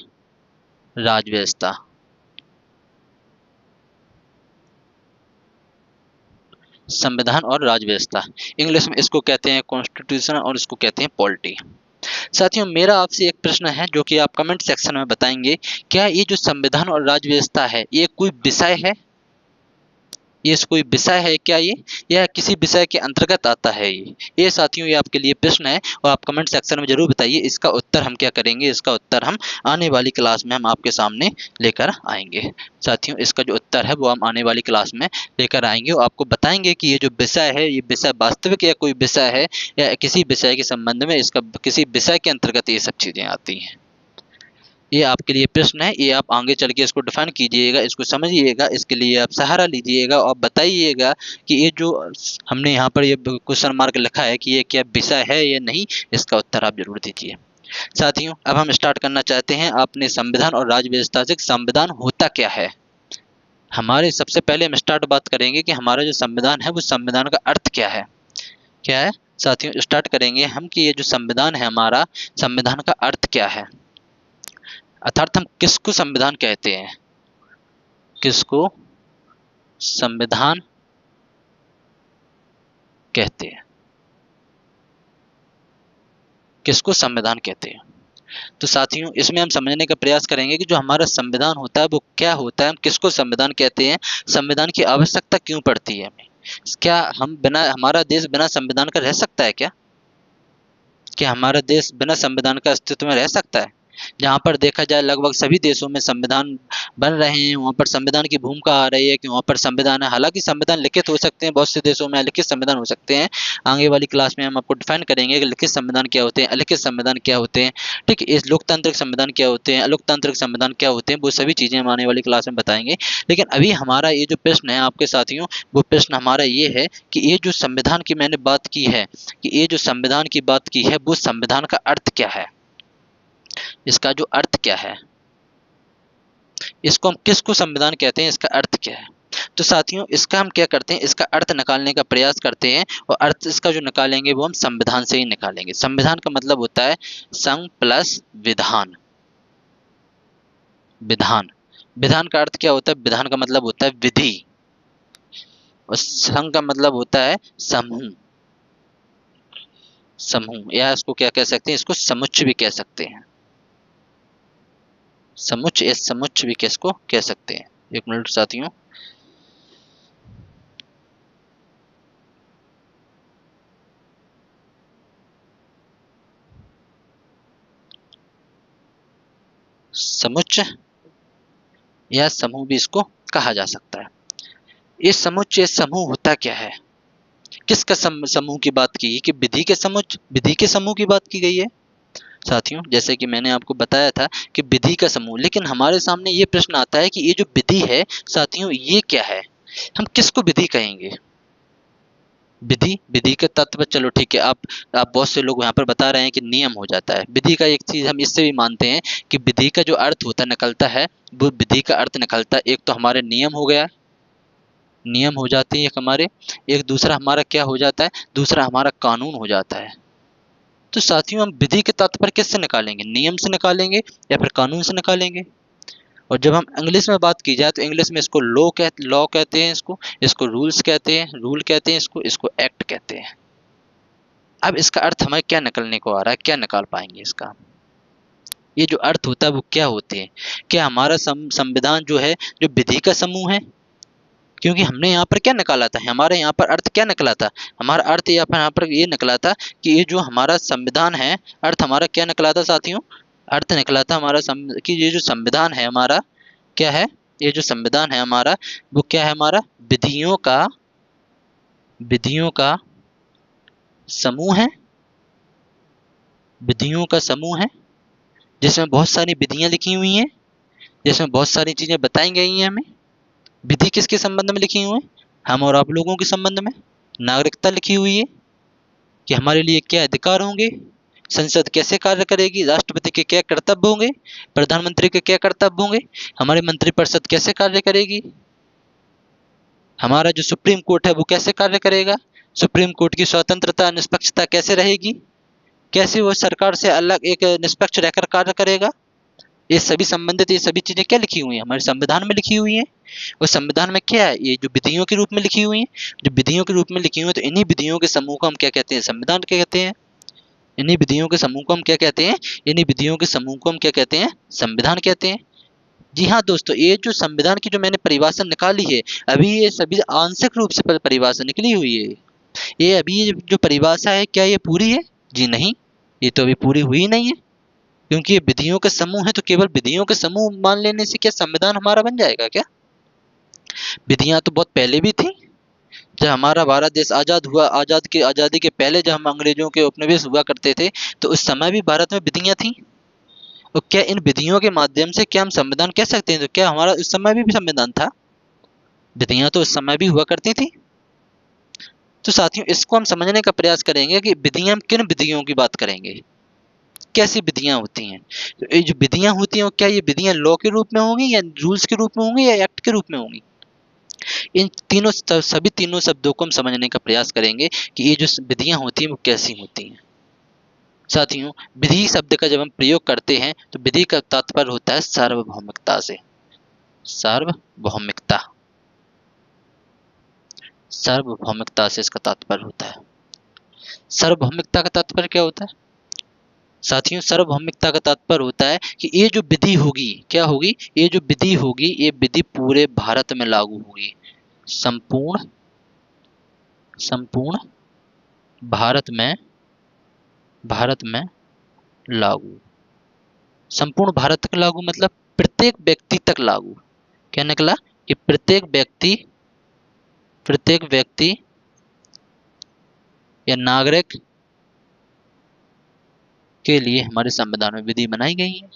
राज्य व्यवस्था। संविधान और राज्य व्यवस्था, इंग्लिश में इसको कहते हैं कॉन्स्टिट्यूशन और इसको कहते हैं पॉलिटी। साथियों मेरा आपसे एक प्रश्न है जो कि आप कमेंट सेक्शन में बताएंगे, क्या ये जो संविधान और राज्य व्यवस्था है ये कोई विषय है, ये कोई विषय है क्या ये, या किसी विषय के अंतर्गत आता है ये साथियों, ये आपके लिए प्रश्न है और आप कमेंट सेक्शन में जरूर बताइए। इसका उत्तर हम क्या करेंगे, इसका उत्तर हम आने वाली क्लास में हम आपके सामने लेकर आएंगे। साथियों इसका जो उत्तर है वो हम आने वाली क्लास में लेकर आएंगे और आपको बताएंगे कि ये जो विषय है ये विषय वास्तविक या कोई विषय है या किसी विषय के संबंध में, इसका किसी विषय के अंतर्गत ये सब चीजें आती हैं। ये आपके लिए प्रश्न है, ये आप आगे चल के इसको डिफाइन कीजिएगा, इसको समझिएगा, इसके लिए आप सहारा लीजिएगा और बताइएगा कि ये जो हमने यहाँ पर ये क्वेश्चन मार्क लिखा है कि ये क्या विषय है या नहीं, इसका उत्तर आप जरूर दीजिए। साथियों अब हम स्टार्ट करना चाहते हैं अपने संविधान और राज्य व्यवस्था से। संविधान होता क्या है, हमारे सबसे पहले हम स्टार्ट बात करेंगे कि हमारा जो संविधान है वो संविधान का अर्थ क्या है। क्या है साथियों, स्टार्ट करेंगे हम कि ये जो संविधान है हमारा, संविधान का अर्थ क्या है, अर्थात हम किसको संविधान कहते हैं, किसको संविधान कहते हैं, किसको संविधान कहते हैं। तो साथियों इसमें हम समझने का प्रयास करेंगे कि जो हमारा संविधान होता है वो क्या होता है, हम किसको संविधान कहते हैं, संविधान की आवश्यकता क्यों पड़ती है हमें, क्या हम बिना, हमारा देश बिना संविधान का रह सकता है क्या हमारा देश बिना संविधान का अस्तित्व में रह सकता है। जहाँ पर देखा जाए लगभग सभी देशों में संविधान बन रहे हैं, वहाँ पर संविधान की भूमिका आ रही है कि वहाँ पर संविधान है। हालांकि संविधान लिखित हो सकते हैं, बहुत से देशों में अलिखित संविधान हो सकते हैं। आगे वाली क्लास में हम आपको डिफाइन करेंगे कि लिखित संविधान क्या होते हैं, अलिखित संविधान क्या होते हैं, ठीक है, इस लोकतांत्रिक संविधान क्या होते हैं, अलोकतांत्रिक संविधान क्या होते हैं, वो सभी चीज़ें हम आने वाली क्लास में बताएंगे। लेकिन अभी हमारा ये जो प्रश्न है आपके साथियों, वो प्रश्न हमारा ये है कि ये जो संविधान की मैंने बात की है, कि ये जो संविधान की बात की है वो संविधान का अर्थ क्या है, इसका जो अर्थ क्या है, इसको हम किसको संविधान कहते हैं, इसका अर्थ क्या है। तो साथियों इसका हम क्या करते हैं, इसका अर्थ निकालने का प्रयास करते हैं और अर्थ इसका जो निकालेंगे वो हम संविधान से ही निकालेंगे। संविधान का मतलब होता है संघ प्लस विधान। विधान, विधान का अर्थ क्या होता है, विधान का मतलब होता है विधि और संघ का मतलब होता है समूह। समूह या इसको क्या कह सकते हैं, इसको समुच्चय भी कह सकते हैं, समुच्चय, समुच्चय भी किसको कह सकते हैं। एक मिनट साथियों, समुच्चय या समूह भी इसको कहा जा सकता है। ये समुच्चय समूह होता क्या है, किसका समूह की बात की, कि विधि के समुच्चय, विधि के समूह की बात की गई है। साथियों जैसे कि मैंने आपको बताया था कि विधि का समूह, लेकिन हमारे सामने ये प्रश्न आता है कि ये जो विधि है साथियों ये क्या है, हम किसको विधि कहेंगे। विधि, विधि के तत्व, चलो ठीक है, आप बहुत से लोग यहाँ पर बता रहे हैं कि नियम हो जाता है। विधि का एक चीज हम इससे भी मानते हैं कि विधि का जो अर्थ होता निकलता है, वो विधि का अर्थ निकलता है, एक तो हमारे नियम हो गया, नियम हो जाते हैं एक हमारे, एक दूसरा हमारा क्या हो जाता है, दूसरा हमारा कानून हो जाता है। तो साथियों हम विधि के तात्पर्य किससे निकालेंगे, नियम से निकालेंगे या फिर कानून से निकालेंगे। और जब हम इंग्लिश में बात की जाए तो इंग्लिश में इसको लॉ कहते हैं, इसको रूल्स कहते हैं, रूल कहते हैं, इसको एक्ट कहते हैं। अब इसका अर्थ हमें क्या निकलने को आ रहा है, क्या निकाल पाएंगे इसका, ये जो अर्थ होता है वो क्या होते हैं। क्या हमारा संविधान जो है जो विधि का समूह है, क्योंकि हमने यहाँ पर क्या निकाला था, हमारे यहाँ पर अर्थ क्या निकला था, हमारा अर्थ यहाँ पर ये निकला था कि ये जो हमारा संविधान है, अर्थ हमारा क्या निकला था साथियों, अर्थ निकला था हमारा कि ये जो संविधान है हमारा क्या है, ये जो संविधान है हमारा वो क्या है, हमारा विधियों का समूह है, विधियों का समूह है जिसमें बहुत सारी विधियां लिखी हुई हैं, जिसमें बहुत सारी चीजें बताई गई हैं हमें। विधि किसके संबंध में लिखी हुई है, हम और आप लोगों के संबंध में। नागरिकता लिखी हुई है कि हमारे लिए क्या अधिकार होंगे, संसद कैसे कार्य करेगी, राष्ट्रपति के क्या कर्तव्य होंगे, प्रधानमंत्री के क्या कर्तव्य होंगे, हमारे मंत्रिपरिषद कैसे कार्य करेगी, हमारा जो सुप्रीम कोर्ट है वो कैसे कार्य करेगा, सुप्रीम कोर्ट की स्वतंत्रता निष्पक्षता कैसे रहेगी, कैसे वो सरकार से अलग एक निष्पक्ष रहकर कार्य करेगा। ये सभी संबंधित, ये सभी चीजें क्या लिखी हुई हैं, हमारे संविधान में लिखी हुई हैं। और संविधान में क्या है, ये जो विधियों के रूप में लिखी हुई हैं, जो विधियों के रूप में लिखी हुई हैं, तो इन्हीं विधियों के समूह को हम क्या कहते हैं, संविधान क्या कहते हैं। इन्हीं विधियों के समूह को हम क्या कहते हैं, इन्हीं विधियों के समूह को हम क्या कहते हैं, संविधान कहते हैं। जी हाँ दोस्तों, ये जो संविधान की जो मैंने परिभाषा निकाली है, अभी ये सभी आंशिक रूप से परिभाषा निकली हुई है। ये अभी ये जो परिभाषा है, क्या ये पूरी है? जी नहीं, ये तो अभी पूरी हुई ही नहीं है, क्योंकि ये विधियों के समूह है। तो केवल विधियों के समूह मान लेने से क्या संविधान हमारा बन जाएगा क्या? विधियां तो बहुत पहले भी थी। जब हमारा भारत देश आज़ाद हुआ, आज़ादी के पहले जब हम अंग्रेजों के उपनिवेश हुआ करते थे, तो उस समय भी भारत में विधियां थी। और क्या इन विधियों के माध्यम से क्या हम संविधान कह सकते हैं? तो क्या हमारा उस समय भी संविधान था? विधियां तो उस समय भी हुआ करती थी। तो साथियों, इसको हम समझने का प्रयास करेंगे कि विधियां, हम किन विधियों की बात करेंगे, कैसी विधियां होती हैं। तो ये जो विधियां होती हैं, क्या ये विधियां लॉ के रूप में होंगी, या रूल्स के रूप में होंगी, या एक्ट के रूप में होंगी? इन तीनों सभी तीनों शब्दों को हम समझने का प्रयास करेंगे कि ये जो विधियां होती हैं वो कैसी होती हैं। साथियों, विधि शब्द का जब हम प्रयोग करते हैं तो विधि का तात्पर्य होता है सार्वभौमिकता से। सार्वभौमिकता, सार्वभौमिकता से इसका तात्पर्य होता है। सार्वभौमिकता का तात्पर्य क्या होता है? साथियों, सार्वभौमिकता का तात्पर्य होता है कि ये जो विधि होगी, क्या होगी? ये जो विधि होगी, ये विधि पूरे भारत में लागू होगी। संपूर्ण संपूर्ण भारत में लागू। संपूर्ण भारत तक लागू मतलब प्रत्येक व्यक्ति तक लागू। क्या निकला? कि प्रत्येक व्यक्ति या नागरिक के लिए हमारे संविधान में विधि बनाई गई है।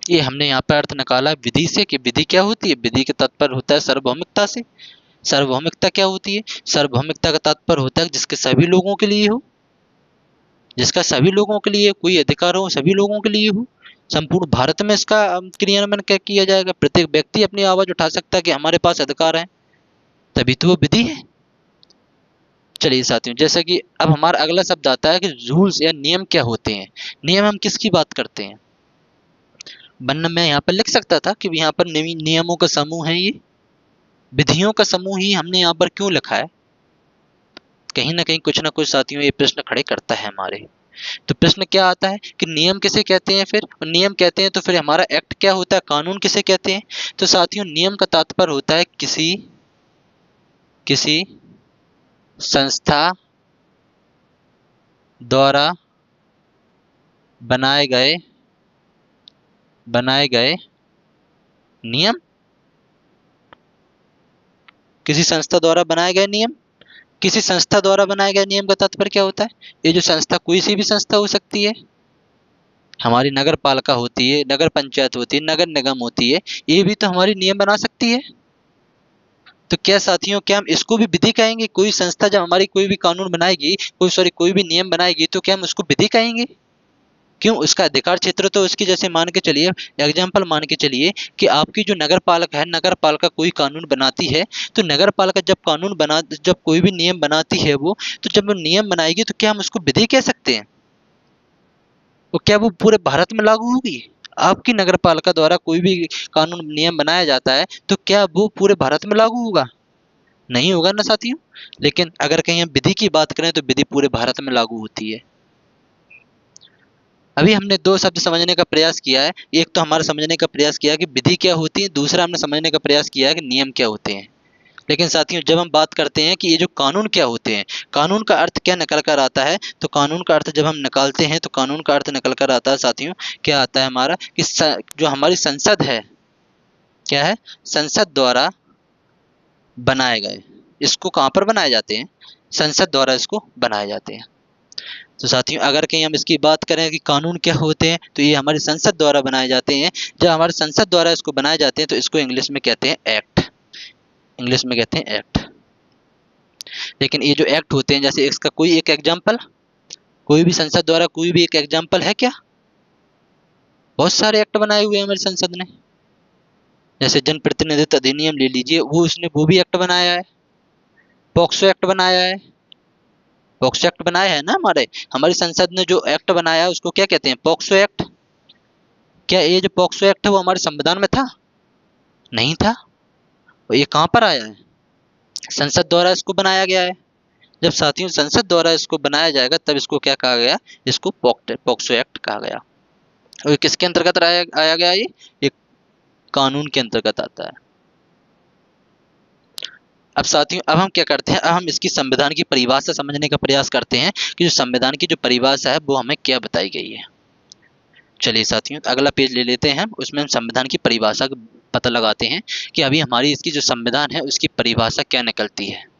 ये हमने यहाँ पर अर्थ निकाला विधि से, कि विधि क्या होती है? विधि का तात्पर्य होता है सार्वभौमिकता से। सार्वभौमिकता क्या होती है? सार्वभौमिकता का तात्पर्य होता है जिसके सभी लोगों के लिए हो, जिसका सभी लोगों के लिए कोई अधिकार हो, सभी लोगों के लिए हो। संपूर्ण भारत में इसका क्रियान्वयन क्या किया जाएगा? प्रत्येक व्यक्ति अपनी आवाज उठा सकता है कि हमारे पास अधिकार है, तभी तो वो विधि है। चलिए साथियों, जैसा कि अब हमारा अगला शब्द आता है कि रूल्स या नियम क्या होते हैं। नियम हम किसकी बात करते हैं? वरना मैं यहाँ पर लिख सकता था कि यहाँ पर नियमों का समूह है, ये विधियों का समूह ही हमने यहाँ पर क्यों लिखा है? कहीं ना कुछ साथियों ये प्रश्न खड़े करता है हमारे। तो प्रश्न क्या आता है कि नियम किसे कहते हैं? फिर नियम कहते हैं तो फिर हमारा एक्ट क्या होता है? कानून किसे कहते हैं? तो साथियों, नियम का तात्पर्य होता है किसी संस्था द्वारा बनाए गए नियम। किसी संस्था द्वारा बनाए गए नियम। किसी संस्था द्वारा बनाए गए नियम का तात्पर्य क्या होता है? ये जो संस्था कोई सी भी संस्था हो सकती है, हमारी नगर पालिका होती है, नगर पंचायत होती है, नगर निगम होती है, ये भी तो हमारी नियम बना सकती है। तो क्या साथियों, क्या हम इसको भी विधि कहेंगे? कोई संस्था जब हमारी कोई भी कानून बनाएगी, कोई भी नियम बनाएगी, तो क्या हम उसको विधि कहेंगे? क्यों? उसका अधिकार क्षेत्र तो उसकी, जैसे मान के चलिए, एग्जाम्पल मान के चलिए कि आपकी जो नगर पालिका है, नगर पालिका कोई कानून बनाती है, तो नगर पालिका जब कोई भी नियम बनाती है वो, तो जब वो नियम बनाएगी तो क्या हम उसको विधि कह सकते हैं? और क्या वो पूरे भारत में लागू होगी? आपकी नगर पालिका द्वारा कोई भी कानून नियम बनाया जाता है, तो क्या वो पूरे भारत में लागू होगा? नहीं होगा ना साथियों। लेकिन अगर कहीं हम विधि की बात करें तो विधि पूरे भारत में लागू होती है। अभी हमने दो शब्द समझने का प्रयास किया है। एक तो हमारा समझने का प्रयास किया कि विधि क्या होती है, दूसरा हमने समझने का प्रयास किया है कि नियम क्या होते हैं। लेकिन साथियों, जब हम बात करते हैं कि ये जो कानून क्या होते हैं, कानून का अर्थ क्या निकल कर आता है, तो कानून का अर्थ जब हम निकालते हैं तो कानून का अर्थ निकल कर आता है साथियों, क्या आता है हमारा कि जो हमारी संसद है, क्या है? संसद द्वारा बनाए गए। इसको कहाँ पर बनाए जाते हैं? संसद द्वारा इसको बनाए जाते हैं। तो साथियों, अगर कहीं हम इसकी बात करें कि कानून क्या होते हैं, तो ये हमारी संसद द्वारा बनाए जाते हैं। जब हमारे संसद द्वारा इसको बनाए जाते हैं तो इसको इंग्लिश में कहते हैं एक्ट। इंग्लिश में कहते हैं एक्ट। लेकिन ये जो एक्ट होते हैं, जैसे इसका कोई एक एग्जाम्पल, कोई भी संसद द्वारा कोई भी एक एग्जाम्पल है क्या? बहुत सारे एक्ट बनाए हुए हैं हमारी संसद ने। जैसे जन प्रतिनिधित्व अधिनियम ले लीजिए, वो भी एक्ट बनाया है। पॉक्सो एक्ट बनाया है। पॉक्सो एक्ट बनाया है ना हमारे हमारी संसद ने जो एक्ट बनाया है उसको क्या कहते हैं? POCSO act. क्या ये जो पॉक्सो एक्ट है वो हमारे संविधान में था? नहीं था। और ये कहाँ पर आया है? संसद द्वारा इसको बनाया गया है। जब साथियों संसद द्वारा इसको बनाया जाएगा तब इसको क्या कहा गया? इसको पॉक्सो एक्ट कहा गया। और ये किसके अंतर्गत आया गया? ये कानून के अंतर्गत आता है। अब साथियों, अब हम क्या करते हैं, अब हम इसकी संविधान की परिभाषा समझने का प्रयास करते हैं कि जो संविधान की जो परिभाषा है वो हमें क्या बताई गई है। चलिए साथियों, अगला पेज ले लेते हैं हम, उसमें हम संविधान की परिभाषा का पता लगाते हैं कि अभी हमारी इसकी जो संविधान है उसकी परिभाषा क्या निकलती है।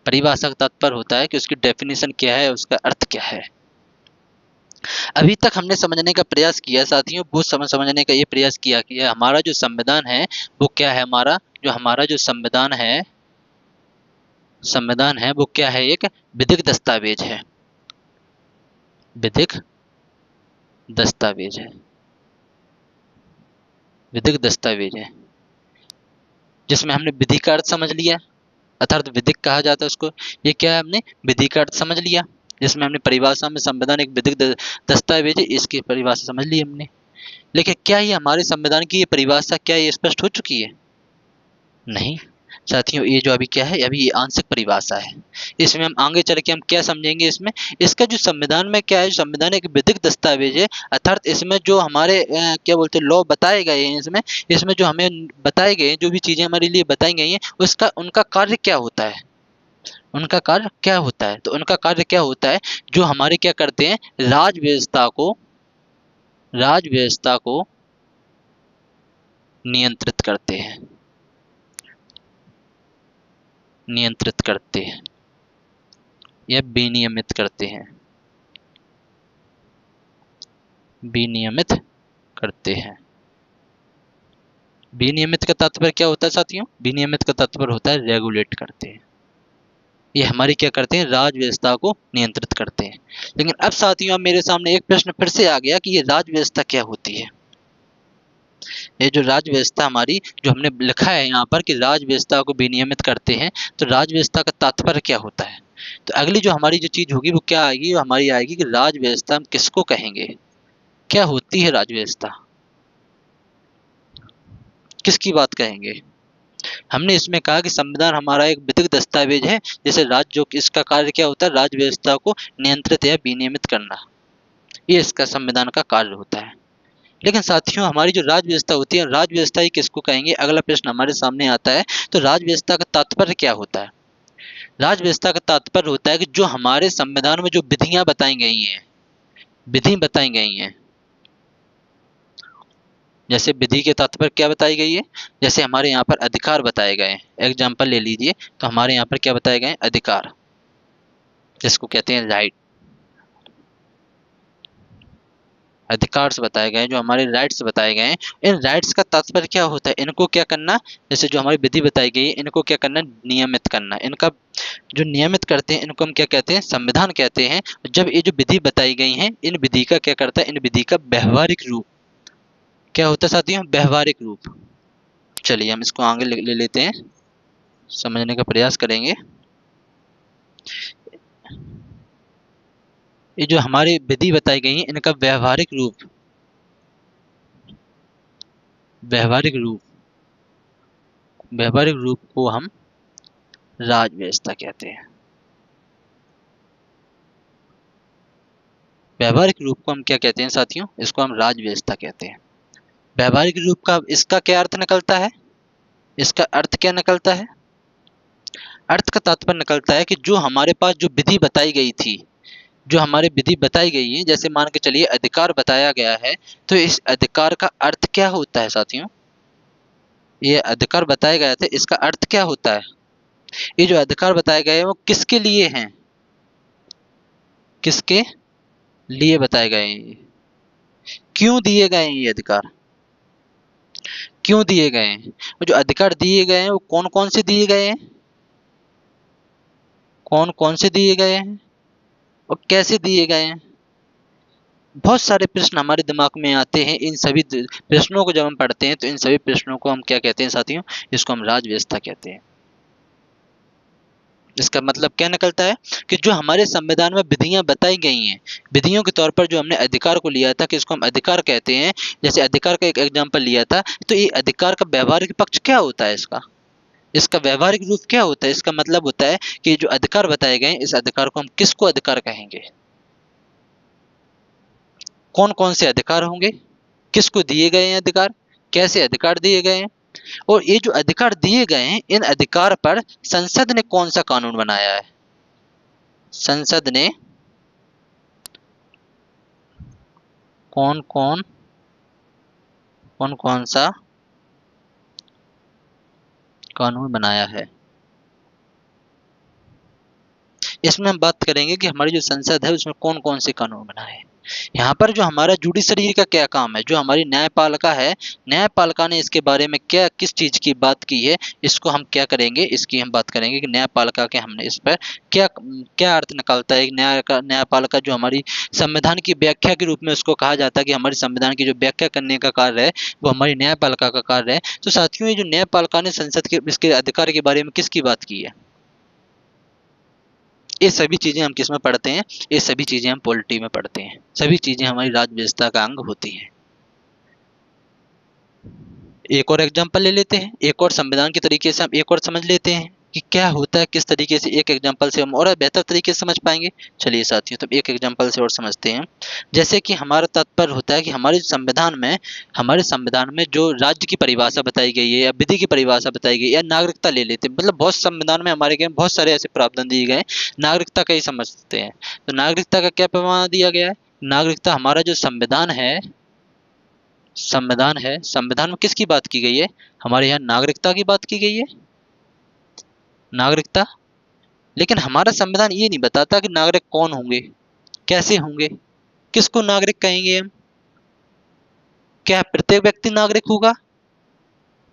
परिभाषा का तात्पर्य होता है कि उसकी डेफिनेशन क्या है, उसका अर्थ क्या है। अभी तक हमने समझने का प्रयास किया साथियों, वो समझने का ये प्रयास किया कि हमारा जो संविधान है वो क्या है। हमारा जो संविधान है वो क्या है, एक विधिक दस्तावेज है। विधिक दस्तावेज है, विधिक दस्तावेज है जिसमें हमने विधि का अर्थ समझ लिया, अर्थात विधिक कहा जाता है उसको। ये क्या है, हमने विधि का अर्थ समझ लिया, जिसमें हमने परिभाषा में संविधान एक विधिक दस्तावेज है, इसकी परिभाषा समझ ली हमने। लेकिन क्या ये हमारे संविधान की ये परिभाषा क्या ये स्पष्ट हो चुकी है? नहीं साथियों, ये जो अभी क्या है, अभी ये आंशिक परिभाषा है। इसमें हम आगे चल के हम क्या समझेंगे, इसमें इसका जो संविधान में क्या है, संविधान एक विधिक दस्तावेज है, अर्थात इसमें जो हमारे क्या बोलते हैं लॉ बताए गए हैं, इसमें जो हमें बताए गए हैं, जो भी चीजें हमारे लिए बताई गई हैं, उसका उनका कार्य क्या होता है, उनका कार्य क्या होता है। तो उनका कार्य क्या होता है, जो हमारे क्या करते हैं, राज व्यवस्था को नियंत्रित करते हैं, नियंत्रित करते हैं या विनियमित करते हैं, विनियमित करते हैं। विनियमित का तात्पर्य क्या होता है साथियों, विनियमित का तात्पर्य होता है रेगुलेट करते हैं। ये हमारी क्या करते हैं, राज व्यवस्था को नियंत्रित करते हैं। लेकिन अब साथियों, अब मेरे सामने एक प्रश्न फिर से आ गया कि ये राज व्यवस्था क्या होती है। ये जो राज व्यवस्था हमारी जो हमने लिखा है यहाँ पर कि राज व्यवस्था को विनियमित करते हैं, तो राज व्यवस्था का तात्पर्य क्या होता है। तो अगली जो हमारी जो चीज होगी वो क्या आएगी, वो हमारी आएगी कि राज व्यवस्था हम किसको कहेंगे, क्या होती है राज व्यवस्था, किसकी बात कहेंगे। हमने इसमें कहा कि संविधान हमारा एक विधिक दस्तावेज है, जैसे जो इसका कार्य क्या होता है, राज व्यवस्था को नियंत्रित या विनियमित करना, ये इसका संविधान का कार्य होता है। लेकिन साथियों, हमारी जो राज व्यवस्था होती है, राज व्यवस्था ही किसको कहेंगे, अगला प्रश्न हमारे सामने आता है। तो राज व्यवस्था का तात्पर्य क्या होता है। राज व्यवस्था का तात्पर्य होता है कि जो हमारे संविधान में जो विधियां बताई गई हैं, विधि बताई गई हैं, जैसे विधि के तात्पर्य क्या बताई गई है, जैसे हमारे यहाँ पर अधिकार बताए गए हैं। एग्जाम्पल ले लीजिए, तो हमारे यहाँ पर क्या बताए गए हैं, अधिकार, जिसको कहते हैं राइट, अधिकार से बताए गए, जो हमारे राइट्स बताए गए हैं। इन राइट्स का तात्पर्य क्या होता है, इनको क्या करना, जैसे जो हमारी विधि बताई गई है, इनको क्या करना, नियमित करना। इनका जो नियमित करते हैं, इनको हम क्या कहते हैं, संविधान कहते हैं। जब ये जो विधि बताई गई हैं, इन विधि का क्या करता है, इन विधि का व्यवहारिक रूप क्या होता है साथियों, व्यवहारिक रूप। चलिए हम इसको आगे ले लेते हैं, समझने का प्रयास करेंगे। ये जो हमारी विधि बताई गई है, इनका व्यवहारिक रूप, व्यवहारिक रूप, व्यवहारिक रूप को हम राज व्यवस्था कहते हैं। व्यवहारिक रूप को हम क्या कहते हैं साथियों, इसको हम राज व्यवस्था कहते हैं। व्यवहारिक रूप का इसका क्या अर्थ निकलता है, इसका अर्थ क्या निकलता है, अर्थ का तात्पर्य निकलता है कि जो हमारे पास जो विधि बताई गई थी, जो हमारे विधि बताई गई है, जैसे मान के चलिए अधिकार बताया गया है, तो इस अधिकार का अर्थ क्या होता है साथियों, ये अधिकार बताया गया था, इसका अर्थ क्या होता है। ये जो अधिकार बताए गए हैं वो किसके लिए हैं, किसके लिए बताए गए हैं, क्यों दिए गए हैं ये अधिकार, क्यों दिए गए हैं। जो अधिकार दिए गए हैं वो कौन कौन से दिए गए हैं, कौन कौन से दिए गए हैं और कैसे दिए गए हैं। बहुत सारे प्रश्न हमारे दिमाग में आते हैं। इन सभी प्रश्नों को जब हम पढ़ते हैं तो इन सभी प्रश्नों को हम क्या कहते हैं साथियों, इसको हम राज व्यवस्था कहते हैं। इसका मतलब क्या निकलता है कि जो हमारे संविधान में विधियां बताई गई हैं, विधियों के तौर पर जो हमने अधिकार को लिया था कि इसको हम अधिकार कहते हैं, जैसे अधिकार का एक एग्जाम्पल लिया था, तो ये अधिकार का व्यवहारिक पक्ष क्या होता है, इसका व्यवहारिक रूप क्या होता है। इसका मतलब होता है कि जो अधिकार बताए गए, इस अधिकार को हम किसको अधिकार कहेंगे, कौन कौन से अधिकार होंगे, किसको दिए गए हैं अधिकार, कैसे अधिकार दिए गए हैं, और ये जो अधिकार दिए गए हैं इन अधिकार पर संसद ने कौन सा कानून बनाया है। संसद ने कौन कौन कौन कौन सा कानून बनाया है। इसमें हम बात करेंगे कि हमारी जो संसद है उसमें कौन कौन से कानून बनाए हैं। यहाँ पर जो हमारा जुडिशरी का क्या काम है, जो हमारी न्यायपालिका है, न्यायपालिका ने इसके बारे में क्या किस चीज की बात की है, इसको हम क्या करेंगे, इसकी हम बात करेंगे कि न्यायपालिका के हमने इस पर क्या क्या अर्थ निकलता है। एक न्यायपालिका जो हमारी संविधान की व्याख्या के रूप में उसको कहा जाता है कि हमारे संविधान की जो व्याख्या करने का कार्य है वो हमारी न्यायपालिका का कार्य है। तो साथियों ये जो न्यायपालिका ने संसद के इसके अधिकार के बारे में किसकी बात की है, ये सभी चीजें हम किस में पढ़ते हैं, ये सभी चीजें हम पॉलिटी में पढ़ते हैं। सभी चीजें हमारी राज्य व्यवस्था का अंग होती हैं। एक और एग्जांपल ले लेते हैं, एक और संविधान के तरीके से हम एक और समझ लेते हैं कि क्या होता है, किस तरीके से एक एग्जांपल से हम और बेहतर तरीके से समझ पाएंगे। चलिए साथियों तब एक एग्जांपल से और समझते हैं। जैसे कि हमारा तात्पर्य होता है कि हमारे संविधान में जो राज्य की परिभाषा बताई गई है या विधि की परिभाषा बताई गई है या नागरिकता ले लेते हैं, मतलब बहुत संविधान में हमारे बहुत सारे ऐसे प्रावधान दिए गए हैं, नागरिकता का ही समझते हैं। तो नागरिकता का क्या पैमाना दिया गया है। नागरिकता हमारा जो संविधान में किसकी बात की गई है, हमारे यहाँ नागरिकता की बात की गई है, नागरिकता। लेकिन हमारा संविधान ये नहीं बताता कि नागरिक कौन होंगे, कैसे होंगे, किसको नागरिक कहेंगे हम। क्या प्रत्येक व्यक्ति नागरिक होगा।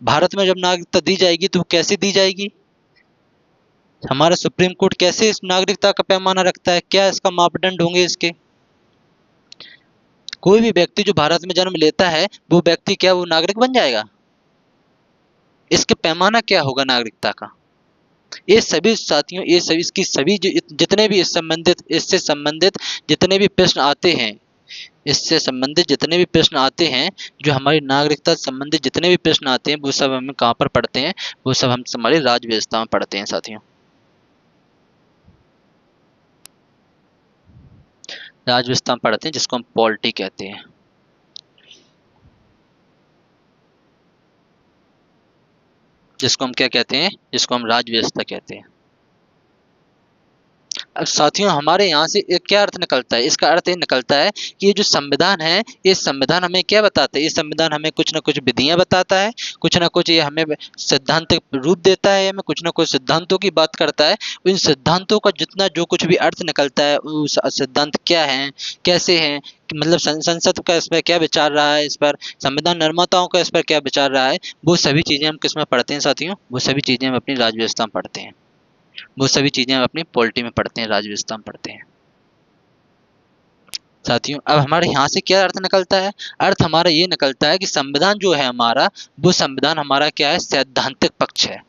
भारत में जब नागरिकता दी जाएगी तो कैसे दी जाएगी, हमारा सुप्रीम कोर्ट कैसे इस नागरिकता का पैमाना रखता है, क्या इसका मापदंड होंगे इसके। कोई भी व्यक्ति जो भारत में जन्म लेता है वो व्यक्ति क्या वो नागरिक बन जाएगा, इसके पैमाना क्या होगा नागरिकता का। ये सभी साथियों, ये सभी इसकी सभी जितने भी इससे संबंधित जितने भी प्रश्न आते हैं, इससे संबंधित जितने भी प्रश्न आते हैं, जो हमारी नागरिकता से संबंधित जितने भी प्रश्न आते हैं वो सब हम कहाँ पर पढ़ते हैं, वो सब हम हमारी राज्य व्यवस्था में पढ़ते हैं साथियों। राज्य व्यवस्था में पढ़ते हैं जिसको हम पॉलिटी कहते हैं। जिसको हम क्या कहते हैं, जिसको हम राज्य व्यवस्था कहते हैं। अब साथियों हमारे यहाँ से एक क्या अर्थ निकलता है, इसका अर्थ ये निकलता है कि ये जो संविधान है, ये संविधान हमें क्या बताता है, ये संविधान हमें कुछ ना कुछ विधियां बताता है, कुछ ना कुछ ये हमें सैद्धांतिक रूप देता है, हमें कुछ ना कुछ सिद्धांतों की बात करता है। इन सिद्धांतों का जितना जो कुछ भी अर्थ निकलता है, उस सिद्धांत क्या है, कैसे हैं, मतलब संसद का इस पर क्या विचार रहा है, इस पर संविधान निर्माताओं का इस पर क्या विचार रहा है, वो सभी चीजें हम किस में पढ़ते हैं साथियों, वो सभी चीजें हम अपनी राज्य व्यवस्था में पढ़ते हैं। वो सभी चीजें हम अपनी पॉलिटी में पढ़ते हैं, राज्य व्यवस्था में पढ़ते हैं साथियों। अब हमारे यहाँ से क्या अर्थ निकलता है, अर्थ हमारा ये निकलता है कि संविधान जो है हमारा, वो संविधान हमारा क्या है, सैद्धांतिक पक्ष है,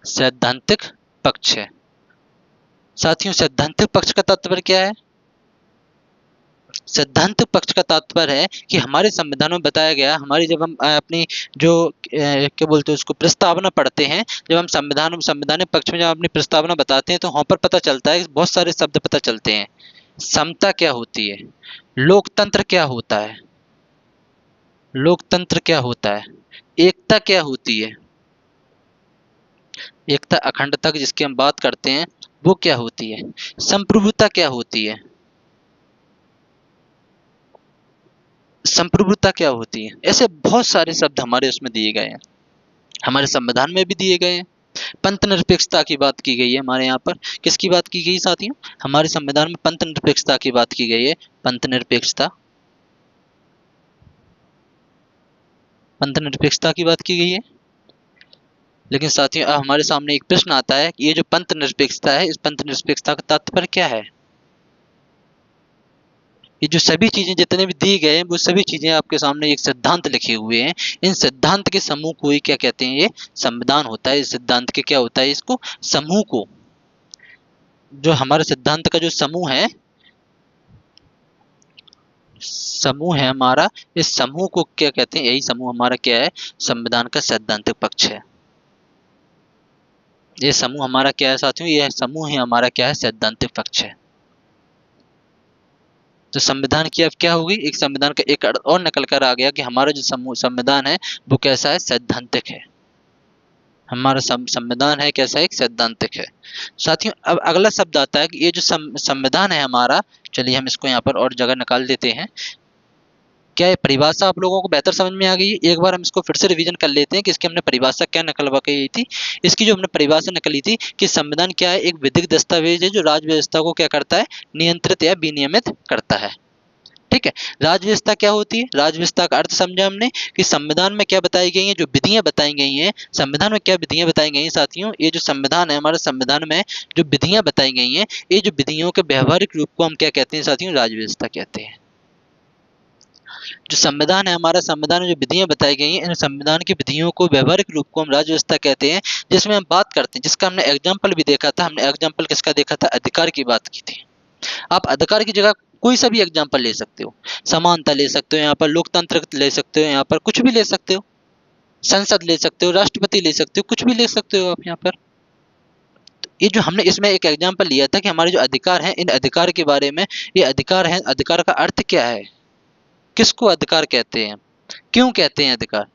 सैद्धांतिक पक्ष है साथियों। सैद्धांतिक पक्ष का तात्पर्य क्या है, सैद्धांतिक पक्ष का तात्पर्य है कि हमारे संविधान में बताया गया, हमारी जब हम अपनी जो क्या बोलते हैं उसको प्रस्तावना पढ़ते हैं, जब हम संवैधानिक पक्ष में जब अपनी प्रस्तावना बताते हैं तो वहां पर पता चलता है, बहुत सारे शब्द पता चलते हैं। समता क्या होती है, लोकतंत्र क्या होता है, लोकतंत्र क्या होता है, एकता क्या होती है, एकता अखंडता की जिसकी हम बात करते हैं वो क्या होती है, संप्रभुता क्या होती है, संप्रभुता क्या होती है। ऐसे बहुत सारे शब्द हमारे उसमें दिए गए हैं, हमारे संविधान में भी दिए गए हैं। पंथ निरपेक्षता की बात की गई है हमारे यहाँ पर, किसकी बात की गई साथियों, हमारे संविधान में पंथ निरपेक्षता की बात की गई है, पंथ निरपेक्षता, पंथ निरपेक्षता की बात की गई है। लेकिन साथियों अब हमारे सामने एक प्रश्न आता है कि ये जो पंथ निरपेक्षता है, इस पंथ निरपेक्षता का तात्पर्य क्या है। ये जो सभी चीजें जितने भी दिए गए हैं वो सभी चीजें आपके सामने एक सिद्धांत लिखे हुए हैं, इन सिद्धांत के समूह को ही क्या कहते हैं, ये संविधान होता है। इस सिद्धांत के क्या होता है, इसको समूह को, जो हमारे सिद्धांत का जो समूह है हमारा, इस समूह को क्या कहते हैं, यही समूह हमारा क्या है, संविधान का सैद्धांतिक पक्ष है। ये समूह हमारा क्या है साथियों, ये समूह ही हमारा क्या है, सैद्धांतिक पक्ष है। तो संविधान की अब क्या होगी, एक संविधान का एक अर्थ और निकल कर आ गया कि हमारा जो संविधान है वो कैसा है, सैद्धांतिक है। हमारा संविधान है कैसा है, एक सैद्धांतिक है। साथियों अब अगला शब्द आता है कि ये जो संविधान है हमारा, चलिए हम इसको यहाँ पर और जगह निकाल देते हैं। क्या ये परिभाषा आप लोगों को बेहतर समझ में आ गई है? एक बार हम इसको फिर से रिवीजन कर लेते हैं कि इसकी हमने परिभाषा क्या निकलवा के थी। इसकी जो हमने परिभाषा निकली थी कि संविधान क्या है, एक विधिक दस्तावेज है जो राज्य व्यवस्था को क्या करता है, नियंत्रित या विनियमित करता है। ठीक है, राज्य व्यवस्था क्या होती है, राज्य व्यवस्था का अर्थ समझा हमने कि संविधान में क्या बताई गई हैं, जो विधियां बताई गई हैं, संविधान में क्या विधियां बताई गई हैं साथियों, ये जो संविधान है हमारे संविधान में जो विधियां बताई गई हैं, ये जो विधियों के व्यवहारिक रूप को हम क्या कहते हैं साथियों, राज्य व्यवस्था कहते हैं। जो संविधान है हमारा, संविधान में जो विधियां बताई गई हैं, इन संविधान की विधियों को व्यवहारिक रूप को हम राज्य व्यवस्था कहते हैं, जिसमें हम बात करते हैं, जिसका हमने एग्जाम्पल भी देखा था। हमने एग्जाम्पल किसका देखा था, अधिकार की बात की थी। आप अधिकार की जगह कोई सा भी एग्जाम्पल ले सकते हो, समानता ले सकते हो, यहाँ पर लोकतंत्र ले सकते हो, यहाँ पर कुछ भी ले सकते हो, संसद ले सकते हो, राष्ट्रपति ले सकते हो, कुछ भी ले सकते हो आप यहाँ पर। ये जो हमने इसमें एक एग्जाम्पल लिया था कि हमारे जो अधिकार हैं, इन अधिकार के बारे में, ये अधिकार है, अधिकार का अर्थ क्या है, किसको अधिकार कहते हैं, क्यों कहते हैं अधिकार,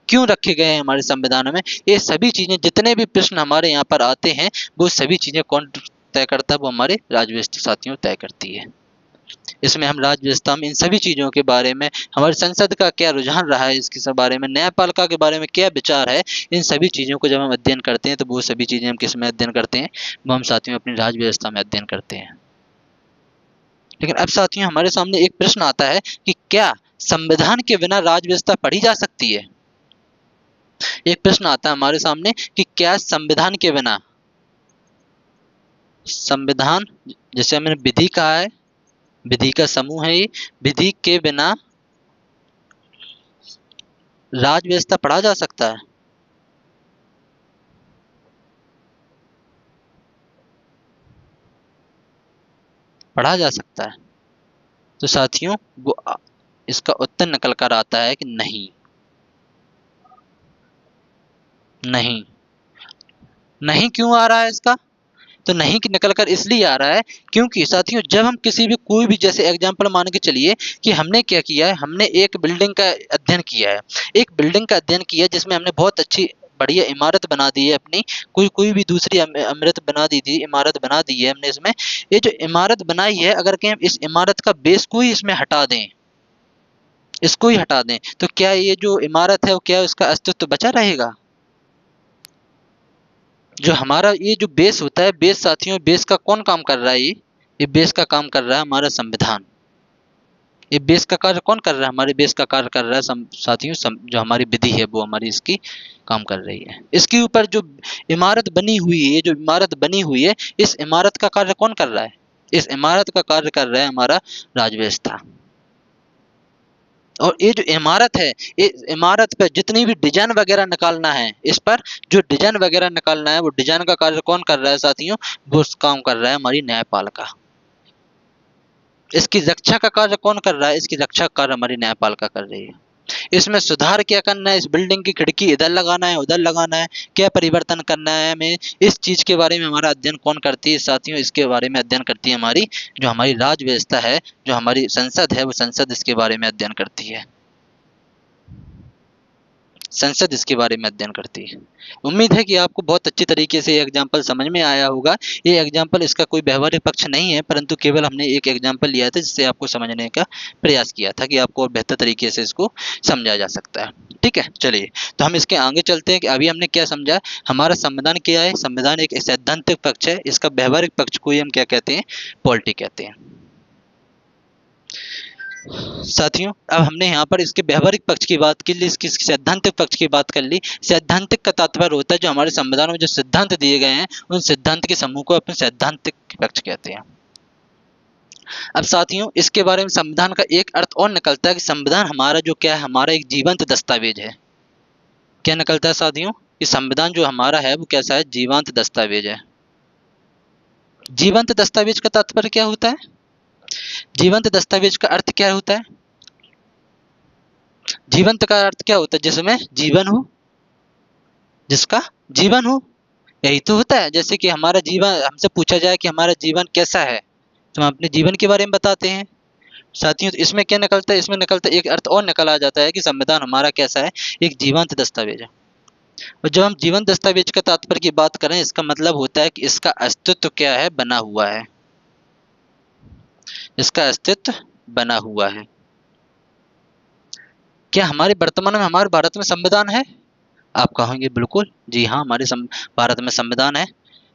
क्यों रखे गए हैं हमारे संविधान में, ये सभी चीजें, जितने भी प्रश्न हमारे यहाँ पर आते हैं, वो सभी चीजें कौन तय करता है, वो हमारे राज्य व्यवस्था साथियों तय करती है। इसमें हम राज्य व्यवस्था में इन सभी चीजों के बारे में, हमारी संसद का क्या रुझान रहा है इसके सब बारे में, न्यायपालिका के बारे में क्या विचार है, इन सभी चीजों को जब हम अध्ययन करते हैं तो वो सभी चीजें हम किस में अध्ययन करते हैं, वो हम साथियों अपनी राज्य व्यवस्था में अध्ययन करते हैं। लेकिन अब साथियों हमारे सामने एक प्रश्न आता है कि क्या संविधान के बिना राज्य व्यवस्था पढ़ी जा सकती है। एक प्रश्न आता है हमारे सामने कि क्या संविधान के बिना, संविधान जैसे हमने विधि कहा है, विधि का समूह है ये, विधि के बिना राज्य व्यवस्था पढ़ा जा सकता है। पढ़ा जा सकता है। तो साथियों वो इसका उत्तर निकल कर आता है कि नहीं, नहीं। नहीं क्यों आ रहा है इसका, तो नहीं निकल कर इसलिए आ रहा है क्योंकि साथियों जब हम किसी भी कोई भी, जैसे एग्जांपल मान के चलिए कि हमने क्या किया है, हमने एक बिल्डिंग का अध्ययन किया है, एक बिल्डिंग का अध्ययन किया जिसमें हमने बहुत अच्छी बढ़िया इमारत बना दी है अपनी, कोई भी दूसरी अमृत बना दी थी, इमारत बना दी है हमने इसमें। ये जो इमारत बनाई है, अगर कहीं हम इस इमारत का बेस को ही इसमें हटा दें, इसको ही हटा दें, तो क्या ये जो इमारत है वो क्या उसका अस्तित्व बचा रहेगा। जो हमारा ये जो बेस होता है, बेस साथियों, बेस का कौन काम कर रहा है, ये बेस का काम कर रहा है हमारा संविधान। ये बेस का कार्य कौन कर रहा है, हमारे बेस का कार्य कर रहा है साथियों जो हमारी विधि है वो हमारी इसकी काम कर रही है। इसके ऊपर जो इमारत बनी हुई है, ये जो इमारत बनी हुई है, इस इमारत का कार्य कौन कर रहा है, इस इमारत का कार्य कर रहा है हमारा राज्य व्यवस्था। और ये जो इमारत है, इस इमारत पर जितनी भी डिजाइन वगैरह निकालना है, इस पर जो डिजाइन वगैरह निकालना है, वो डिजाइन का कार्य कौन कर रहा है साथियों, वो काम कर रहा है हमारी न्यायपालिका। इसकी रक्षा का कार्य कौन कर रहा है, इसकी रक्षा का कार्य हमारी न्यायपालिका कर रही है। इसमें सुधार क्या करना है, इस बिल्डिंग की खिड़की इधर लगाना है, उधर लगाना है, क्या परिवर्तन करना है हमें, इस चीज के बारे में हमारा अध्ययन कौन करती है साथियों, इसके बारे में अध्ययन करती है हमारी जो हमारी राज्य व्यवस्था है, जो हमारी संसद है, वो संसद इसके बारे में अध्ययन करती है। संसद इसके बारे में अध्ययन करती है। उम्मीद है कि आपको बहुत अच्छी तरीके से ये एग्जाम्पल समझ में आया होगा। ये एग्जाम्पल इसका कोई व्यवहारिक पक्ष नहीं है, परंतु केवल हमने एक एग्जाम्पल लिया था जिससे आपको समझने का प्रयास किया था कि आपको और बेहतर तरीके से इसको समझा जा सकता है। ठीक है, चलिए तो हम इसके आगे चलते हैं कि अभी हमने क्या समझा, हमारा संविधान क्या है, संविधान एक सैद्धांतिक पक्ष है, इसका व्यवहारिक पक्ष को ही हम क्या कहते हैं, पॉलिटी कहते हैं। साथियों अब हमने यहाँ पर इसके व्यवहारिक पक्ष की बात की ली, इसकी सैद्धांतिक पक्ष की बात कर ली। सैद्धांतिक का तात्पर्य होता है जो हमारे संविधान में जो सिद्धांत दिए गए हैं, उन सिद्धांत के समूह को अपने सैद्धांतिक पक्ष कहते हैं। अब साथियों इसके बारे में संविधान का एक अर्थ और निकलता है कि संविधान हमारा जो क्या है, हमारा एक जीवंत दस्तावेज है। क्या निकलता है साथियों, कि संविधान जो हमारा है वो कैसा है, जीवंत दस्तावेज है। जीवंत दस्तावेज का तात्पर्य क्या होता है, जीवंत दस्तावेज का अर्थ क्या होता है, जीवंत का अर्थ क्या होता है, जिसमें जीवन हो, जिसका जीवन हो, यही तो होता है। जैसे कि हमारा जीवन, हमसे पूछा जाए कि हमारा जीवन कैसा है, तो हम अपने जीवन के बारे में बताते हैं साथियों। तो इसमें क्या निकलता है, इसमें निकलता है एक अर्थ और निकल आ जाता है कि संविधान हमारा कैसा है, एक जीवंत दस्तावेज है। और जब हम जीवन दस्तावेज का तात्पर्य की बात करें, इसका मतलब होता है कि इसका अस्तित्व क्या है, बना हुआ है, इसका अस्तित्व बना हुआ है। क्या हमारे वर्तमान में हमारे भारत में संविधान है? आप कहेंगे बिल्कुल जी हाँ, हमारे भारत में संविधान है।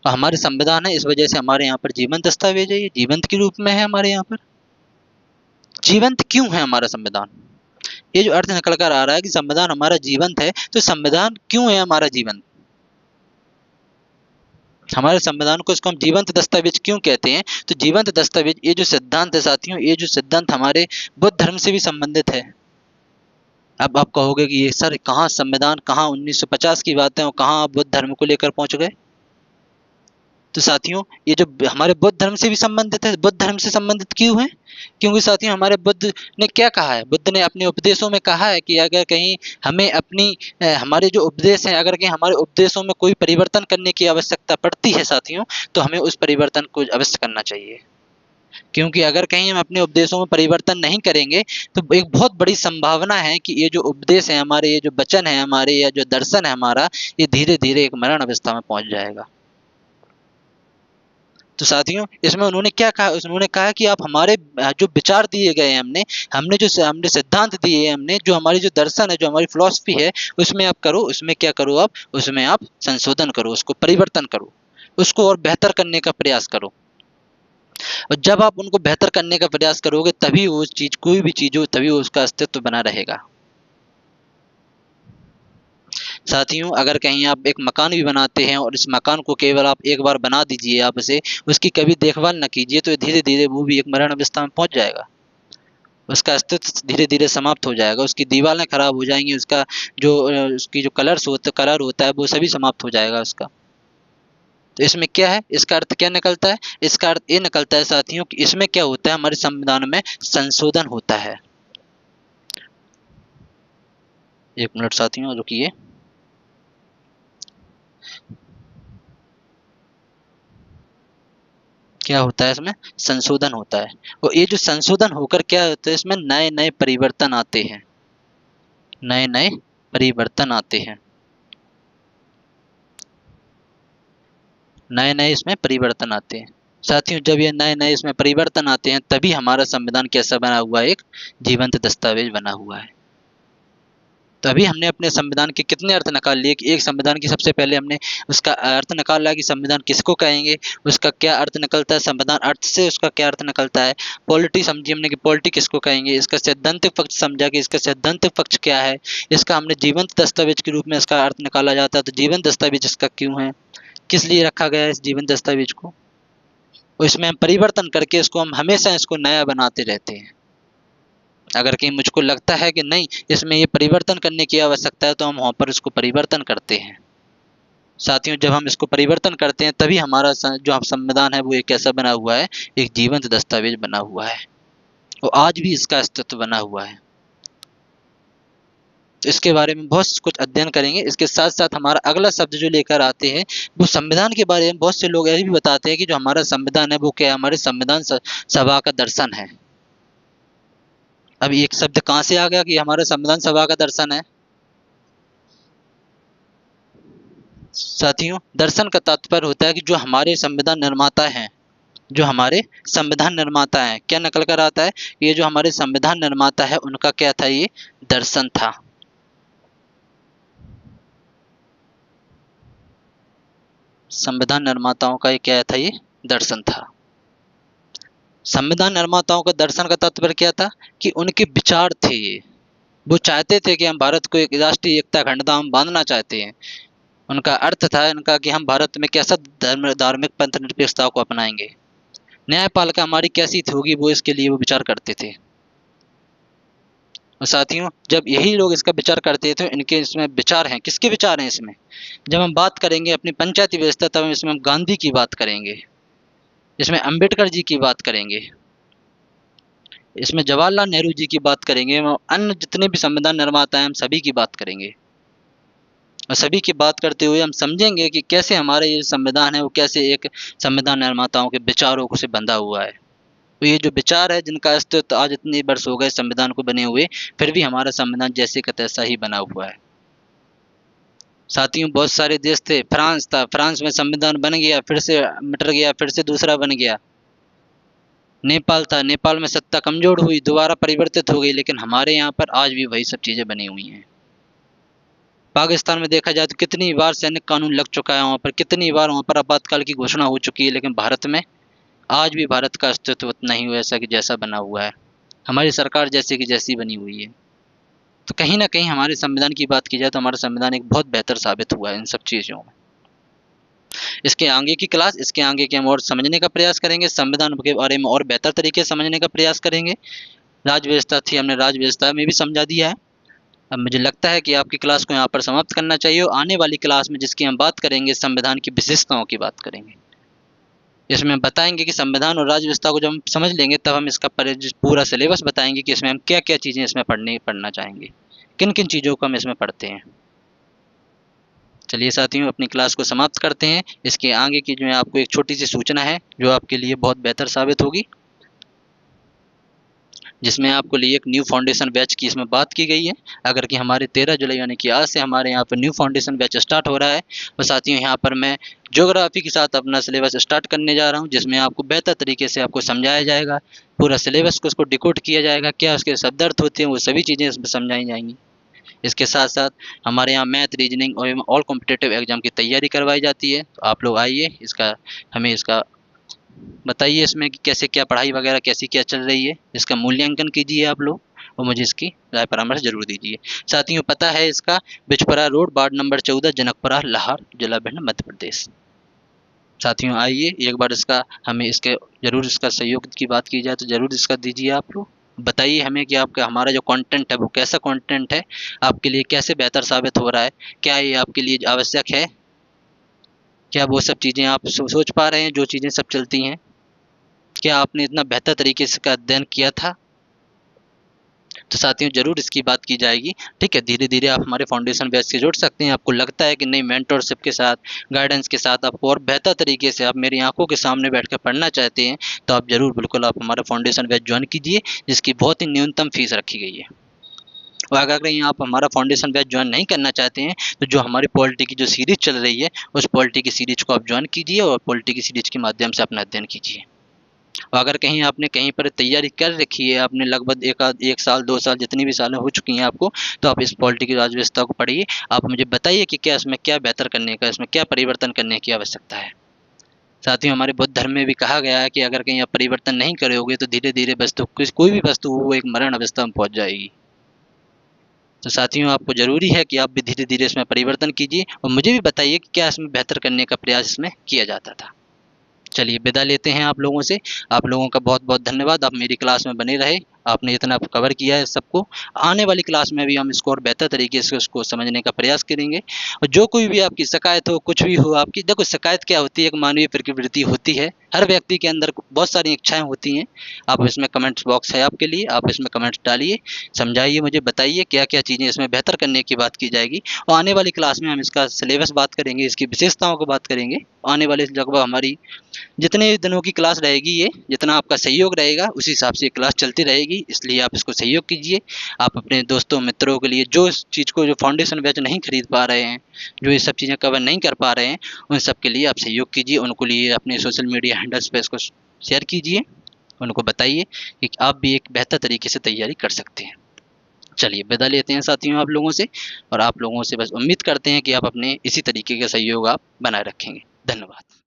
और हमारे संविधान है, इस वजह से हमारे यहाँ पर जीवन दस्तावेज है, ये जीवंत के रूप में है हमारे यहाँ पर। जीवंत क्यों है हमारा संविधान? ये जो अर्थ निकल कर आ रहा है कि संविधान हमारा जीवंत है, तो संविधान क्यों है हमारा जीवंत? हमारे संविधान को, इसको हम जीवंत दस्तावेज क्यों कहते हैं? तो जीवंत दस्तावेज, ये जो सिद्धांत है साथियों, ये जो सिद्धांत हमारे बुद्ध धर्म से भी संबंधित है। अब आप कहोगे कि ये सर कहाँ संविधान, कहाँ 1950 की बातें और कहाँ आप बुद्ध धर्म को लेकर पहुंच गए? तो साथियों, ये जो हमारे बुद्ध धर्म से भी संबंधित है। बुद्ध धर्म से संबंधित क्यों है? क्योंकि साथियों, हमारे बुद्ध ने क्या कहा है, बुद्ध ने अपने उपदेशों में कहा है कि अगर कहीं हमें अपनी हमारे जो उपदेश हैं, अगर कहीं हमारे उपदेशों में कोई परिवर्तन करने की आवश्यकता पड़ती है साथियों, तो हमें उस परिवर्तन को अवश्य करना चाहिए। क्योंकि अगर कहीं हम अपने उपदेशों में परिवर्तन नहीं करेंगे, तो एक बहुत बड़ी संभावना है कि ये जो उपदेश है हमारे, ये जो वचन है हमारे, या जो दर्शन है हमारा, ये धीरे धीरे एक मरण अवस्था में पहुंच जाएगा। तो साथियों, इसमें उन्होंने क्या कहा, उन्होंने कहा कि आप हमारे जो विचार दिए गए हैं, हमने सिद्धांत दिए हैं, हमने जो हमारी जो दर्शन है, जो हमारी फिलॉसफी है, उसमें आप करो, उसमें क्या करो, आप उसमें आप संशोधन करो, उसको परिवर्तन करो, उसको और बेहतर करने का प्रयास करो। और जब आप उनको बेहतर करने का प्रयास करोगे, तभी वो चीज, कोई भी चीज हो, तभी उसका अस्तित्व बना रहेगा। साथियों, अगर कहीं आप एक मकान भी बनाते हैं और इस मकान को केवल आप एक बार बना दीजिए, आप इसे, उसकी कभी देखभाल न कीजिए, तो धीरे धीरे वो भी एक मरण अवस्था में पहुंच जाएगा, उसका अस्तित्व धीरे धीरे समाप्त हो जाएगा, उसकी दीवारें खराब हो जाएंगी, उसका जो उसकी जो कलर होता है, वो सभी समाप्त हो जाएगा उसका। तो इसमें क्या है, इसका अर्थ क्या निकलता है? इसका अर्थ ये निकलता है साथियों कि इसमें क्या होता है, हमारे संविधान में संशोधन होता है। एक मिनट साथियों, रुकिए। क्या होता है, इसमें संशोधन होता है। और ये जो संशोधन होकर क्या होता है, इसमें नए नए परिवर्तन आते हैं, नए नए परिवर्तन आते हैं, नए नए इसमें परिवर्तन आते हैं। साथियों, जब ये नए नए इसमें परिवर्तन आते हैं, तभी हमारा संविधान कैसा बना हुआ है, एक जीवंत दस्तावेज बना हुआ है। तो अभी हमने अपने संविधान के कितने अर्थ निकाल लिए कि एक संविधान की, सबसे पहले हमने उसका अर्थ निकाला कि संविधान किसको कहेंगे, उसका क्या अर्थ निकलता है, संविधान अर्थ से उसका क्या अर्थ निकलता है। पॉलिटी समझी हमने कि पॉलिटी किसको कहेंगे, इसका सैद्धांतिक पक्ष समझा कि इसका सैद्धांतिक पक्ष क्या है। इसका हमने जीवंत दस्तावेज के रूप में इसका अर्थ निकाला जाता है, तो जीवन दस्तावेज इसका क्यों है, किस लिए रखा गया है इस जीवन दस्तावेज को। और इसमें हम परिवर्तन करके इसको, हम हमेशा इसको नया बनाते रहते हैं। अगर कहीं मुझको लगता है कि नहीं, इसमें ये परिवर्तन करने की आवश्यकता है, तो हम वहाँ पर इसको परिवर्तन करते हैं। साथियों, जब हम इसको परिवर्तन करते हैं, तभी हमारा जो संविधान है वो एक कैसा बना हुआ है, एक जीवंत दस्तावेज बना हुआ है, और आज भी इसका अस्तित्व बना हुआ है। तो इसके बारे में बहुत कुछ अध्ययन करेंगे। इसके साथ साथ हमारा अगला शब्द जो लेकर आते हैं, वो संविधान के बारे में बहुत से लोग ऐसे भी बताते हैं कि जो हमारा संविधान है वो क्या है, हमारे संविधान सभा का दर्शन है। अब एक शब्द कहाँ से आ गया कि हमारे संविधान सभा का दर्शन है? साथियों, दर्शन का तात्पर्य होता है कि जो हमारे संविधान निर्माता हैं, जो हमारे संविधान निर्माता हैं, क्या निकल कर आता है, ये जो हमारे संविधान निर्माता है उनका क्या था, ये दर्शन था। संविधान निर्माताओं का ये क्या था, ये दर्शन था। संविधान निर्माताओं का दर्शन का तात्पर्य क्या था कि उनके विचार थे ये, वो चाहते थे कि हम भारत को एक राष्ट्रीय एकता अखंडता हम बांधना चाहते हैं। उनका अर्थ था इनका कि हम भारत में कैसा धार्मिक पंथ निरपेक्षता को अपनाएंगे, न्यायपालिका हमारी कैसी होगी, वो इसके लिए वो विचार करते थे। और साथियों, जब यही लोग इसका विचार करते थे, इनके इसमें विचार हैं, किसके विचार हैं इसमें? जब हम बात करेंगे अपनी पंचायती व्यवस्था, तब इसमें हम गांधी की बात करेंगे, इसमें अंबेडकर जी की बात करेंगे, इसमें जवाहरलाल नेहरू जी की बात करेंगे, अन्य जितने भी संविधान निर्माता हैं हम सभी की बात करेंगे। और सभी की बात करते हुए हम समझेंगे कि कैसे हमारा ये संविधान है वो कैसे एक संविधान निर्माताओं के विचारों को से बंधा हुआ है। तो ये जो विचार है जिनका अस्तित्व आज इतने वर्ष हो गए संविधान को बने हुए, फिर भी हमारा संविधान जैसे का तैसा ही बना हुआ है। साथियों बहुत सारे देश थे, फ्रांस था, फ्रांस में संविधान बन गया, फिर से मिट गया, फिर से दूसरा बन गया। नेपाल था, नेपाल में सत्ता कमजोर हुई, दोबारा परिवर्तित हो गई, लेकिन हमारे यहाँ पर आज भी वही सब चीजें बनी हुई हैं। पाकिस्तान में देखा जाए तो कितनी बार सैनिक कानून लग चुका है वहाँ पर, कितनी बार वहाँ पर आपातकाल की घोषणा हो चुकी है, लेकिन भारत में आज भी भारत का अस्तित्व उतना ही वैसा कि जैसा बना हुआ है। हमारी सरकार जैसे की जैसी बनी हुई है। तो कहीं ना कहीं हमारे संविधान की बात की जाए तो हमारा संविधान एक बहुत बेहतर साबित हुआ है इन सब चीज़ों में। इसके आगे की क्लास, इसके आगे के हम और समझने का प्रयास करेंगे, संविधान के बारे में और बेहतर तरीके से समझने का प्रयास करेंगे। राज व्यवस्था थी, हमने राज व्यवस्था में भी समझा दिया है। अब मुझे लगता है कि आपकी क्लास को यहाँ पर समाप्त करना चाहिए और आने वाली क्लास में जिसकी हम बात करेंगे संविधान की विशेषताओं की बात करेंगे। इसमें हम बताएंगे कि संविधान और राज्य व्यवस्था को जब हम समझ लेंगे तब हम इसका पूरा सिलेबस बताएंगे कि इसमें हम क्या क्या चीज़ें इसमें पढ़ना चाहेंगे, किन किन चीज़ों को हम इसमें पढ़ते हैं। चलिए साथियों अपनी क्लास को समाप्त करते हैं। इसके आगे की जो है आपको एक छोटी सी सूचना है जो आपके लिए बहुत बेहतर साबित होगी, जिसमें आपको लिए एक न्यू फाउंडेशन बैच की इसमें बात की गई है। अगर कि हमारे 13 जुलाई यानी कि आज से हमारे यहाँ पर न्यू फाउंडेशन बैच स्टार्ट हो रहा है। और साथियों यहाँ पर मैं ज्योग्राफी के साथ अपना सिलेबस स्टार्ट करने जा रहा हूँ, जिसमें आपको बेहतर तरीके से आपको समझाया जाएगा, पूरा सिलेबस को उसको डिकोड किया जाएगा, क्या उसके शब्द अर्थ होते हैं वो सभी चीज़ें इसमें समझाई जाएंगी। इसके साथ साथ हमारे यहाँ मैथ, रीजनिंग और ऑल कॉम्पिटिटिव एग्जाम की तैयारी करवाई जाती है। तो आप लोग आइए, हमें इसका बताइए इसमें कि कैसे क्या पढ़ाई वगैरह कैसी क्या चल रही है, इसका मूल्यांकन कीजिए आप लोग और मुझे इसकी राय परामर्श जरूर दीजिए। साथियों पता है इसका बिचपरा road, ward number 14, Janakpura, Lahore, जिला भिंड, मध्य प्रदेश। साथियों आइए एक बार इसका हमें इसके जरूर इसका सहयोग की बात की जाए तो जरूर इसका दीजिए आप लोग। बताइए हमें कि आपका हमारा जो कंटेंट है वो कैसा कंटेंट है, आपके लिए कैसे बेहतर साबित हो रहा है, क्या ये आपके लिए आवश्यक है, क्या वो सब चीज़ें आप सोच पा रहे हैं जो चीज़ें सब चलती हैं, क्या आपने इतना बेहतर तरीके से इसका अध्ययन किया था। तो साथियों जरूर इसकी बात की जाएगी। ठीक है, धीरे धीरे आप हमारे फाउंडेशन बैच से जुड़ सकते हैं। आपको लगता है कि नहीं मेंटरशिप के साथ, गाइडेंस के साथ आपको और बेहतर तरीके से आप मेरी आंखों के सामने बैठकर पढ़ना चाहते हैं, तो आप जरूर बिल्कुल आप हमारा फाउंडेशन बैच ज्वाइन कीजिए, जिसकी बहुत ही न्यूनतम फीस रखी गई है। और अगर कहीं आप हमारा फाउंडेशन बैच ज्वाइन नहीं करना चाहते हैं तो जो हमारी पॉलिटी की जो सीरीज चल रही है उस पॉलिटी की सीरीज को आप ज्वाइन कीजिए और पॉलिटी की सीरीज के माध्यम से अपना अध्ययन कीजिए। और अगर कहीं आपने कहीं पर तैयारी कर रखी है, आपने लगभग एक साल 2 साल जितनी भी सालें हो चुकी हैं आपको, तो आप इस पॉलिटी की राज व्यवस्था को पढ़िए। आप मुझे बताइए कि क्या इसमें क्या बेहतर करने का, इसमें क्या परिवर्तन करने की आवश्यकता है। साथियों हमारे बुद्ध धर्म में भी कहा गया है कि अगर कहीं आप परिवर्तन नहीं करोगे तो धीरे धीरे वस्तु कोई भी वस्तु हो वो एक मरण अवस्था में पहुंच जाएगी। तो साथियों आपको ज़रूरी है कि आप भी धीरे धीरे इसमें परिवर्तन कीजिए और मुझे भी बताइए कि क्या इसमें बेहतर करने का प्रयास इसमें किया जाता था। चलिए विदा लेते हैं आप लोगों से। आप लोगों का बहुत बहुत धन्यवाद, आप मेरी क्लास में बने रहे, आपने इतना कवर किया है सबको। आने वाली क्लास में भी हम इसको और बेहतर तरीके से उसको समझने का प्रयास करेंगे। और जो कोई भी आपकी शिकायत हो, कुछ भी हो आपकी, देखो शिकायत क्या होती है, एक मानवीय प्रवृत्ति होती है, हर व्यक्ति के अंदर बहुत सारी इच्छाएं होती हैं। आप इसमें कमेंट्स बॉक्स है आपके लिए, आप इसमें कमेंट्स डालिए, समझाइए, मुझे बताइए क्या क्या चीज़ें इसमें बेहतर करने की बात की जाएगी। और आने वाली क्लास में हम इसका सिलेबस बात करेंगे, इसकी विशेषताओं को बात करेंगे। आने वाले लगभग हमारी जितने दिनों की क्लास रहेगी, ये जितना आपका सहयोग रहेगा उसी हिसाब से ये क्लास चलती रहेगी, इसलिए आप इसको सहयोग कीजिए। आप अपने दोस्तों मित्रों के लिए जो इस चीज़ को, जो फाउंडेशन बैच नहीं खरीद पा रहे हैं, जो ये सब चीज़ें कवर नहीं कर पा रहे हैं, उन सब के लिए आप सहयोग कीजिए। उनको लिए अपने सोशल मीडिया हैंडल्स पे इसको शेयर कीजिए, उनको बताइए कि आप भी एक बेहतर तरीके से तैयारी कर सकते हैं। चलिए विदा लेते हैं साथियों आप लोगों से, और आप लोगों से बस उम्मीद करते हैं कि आप अपने इसी तरीके का सहयोग आप बनाए रखेंगे। धन्यवाद।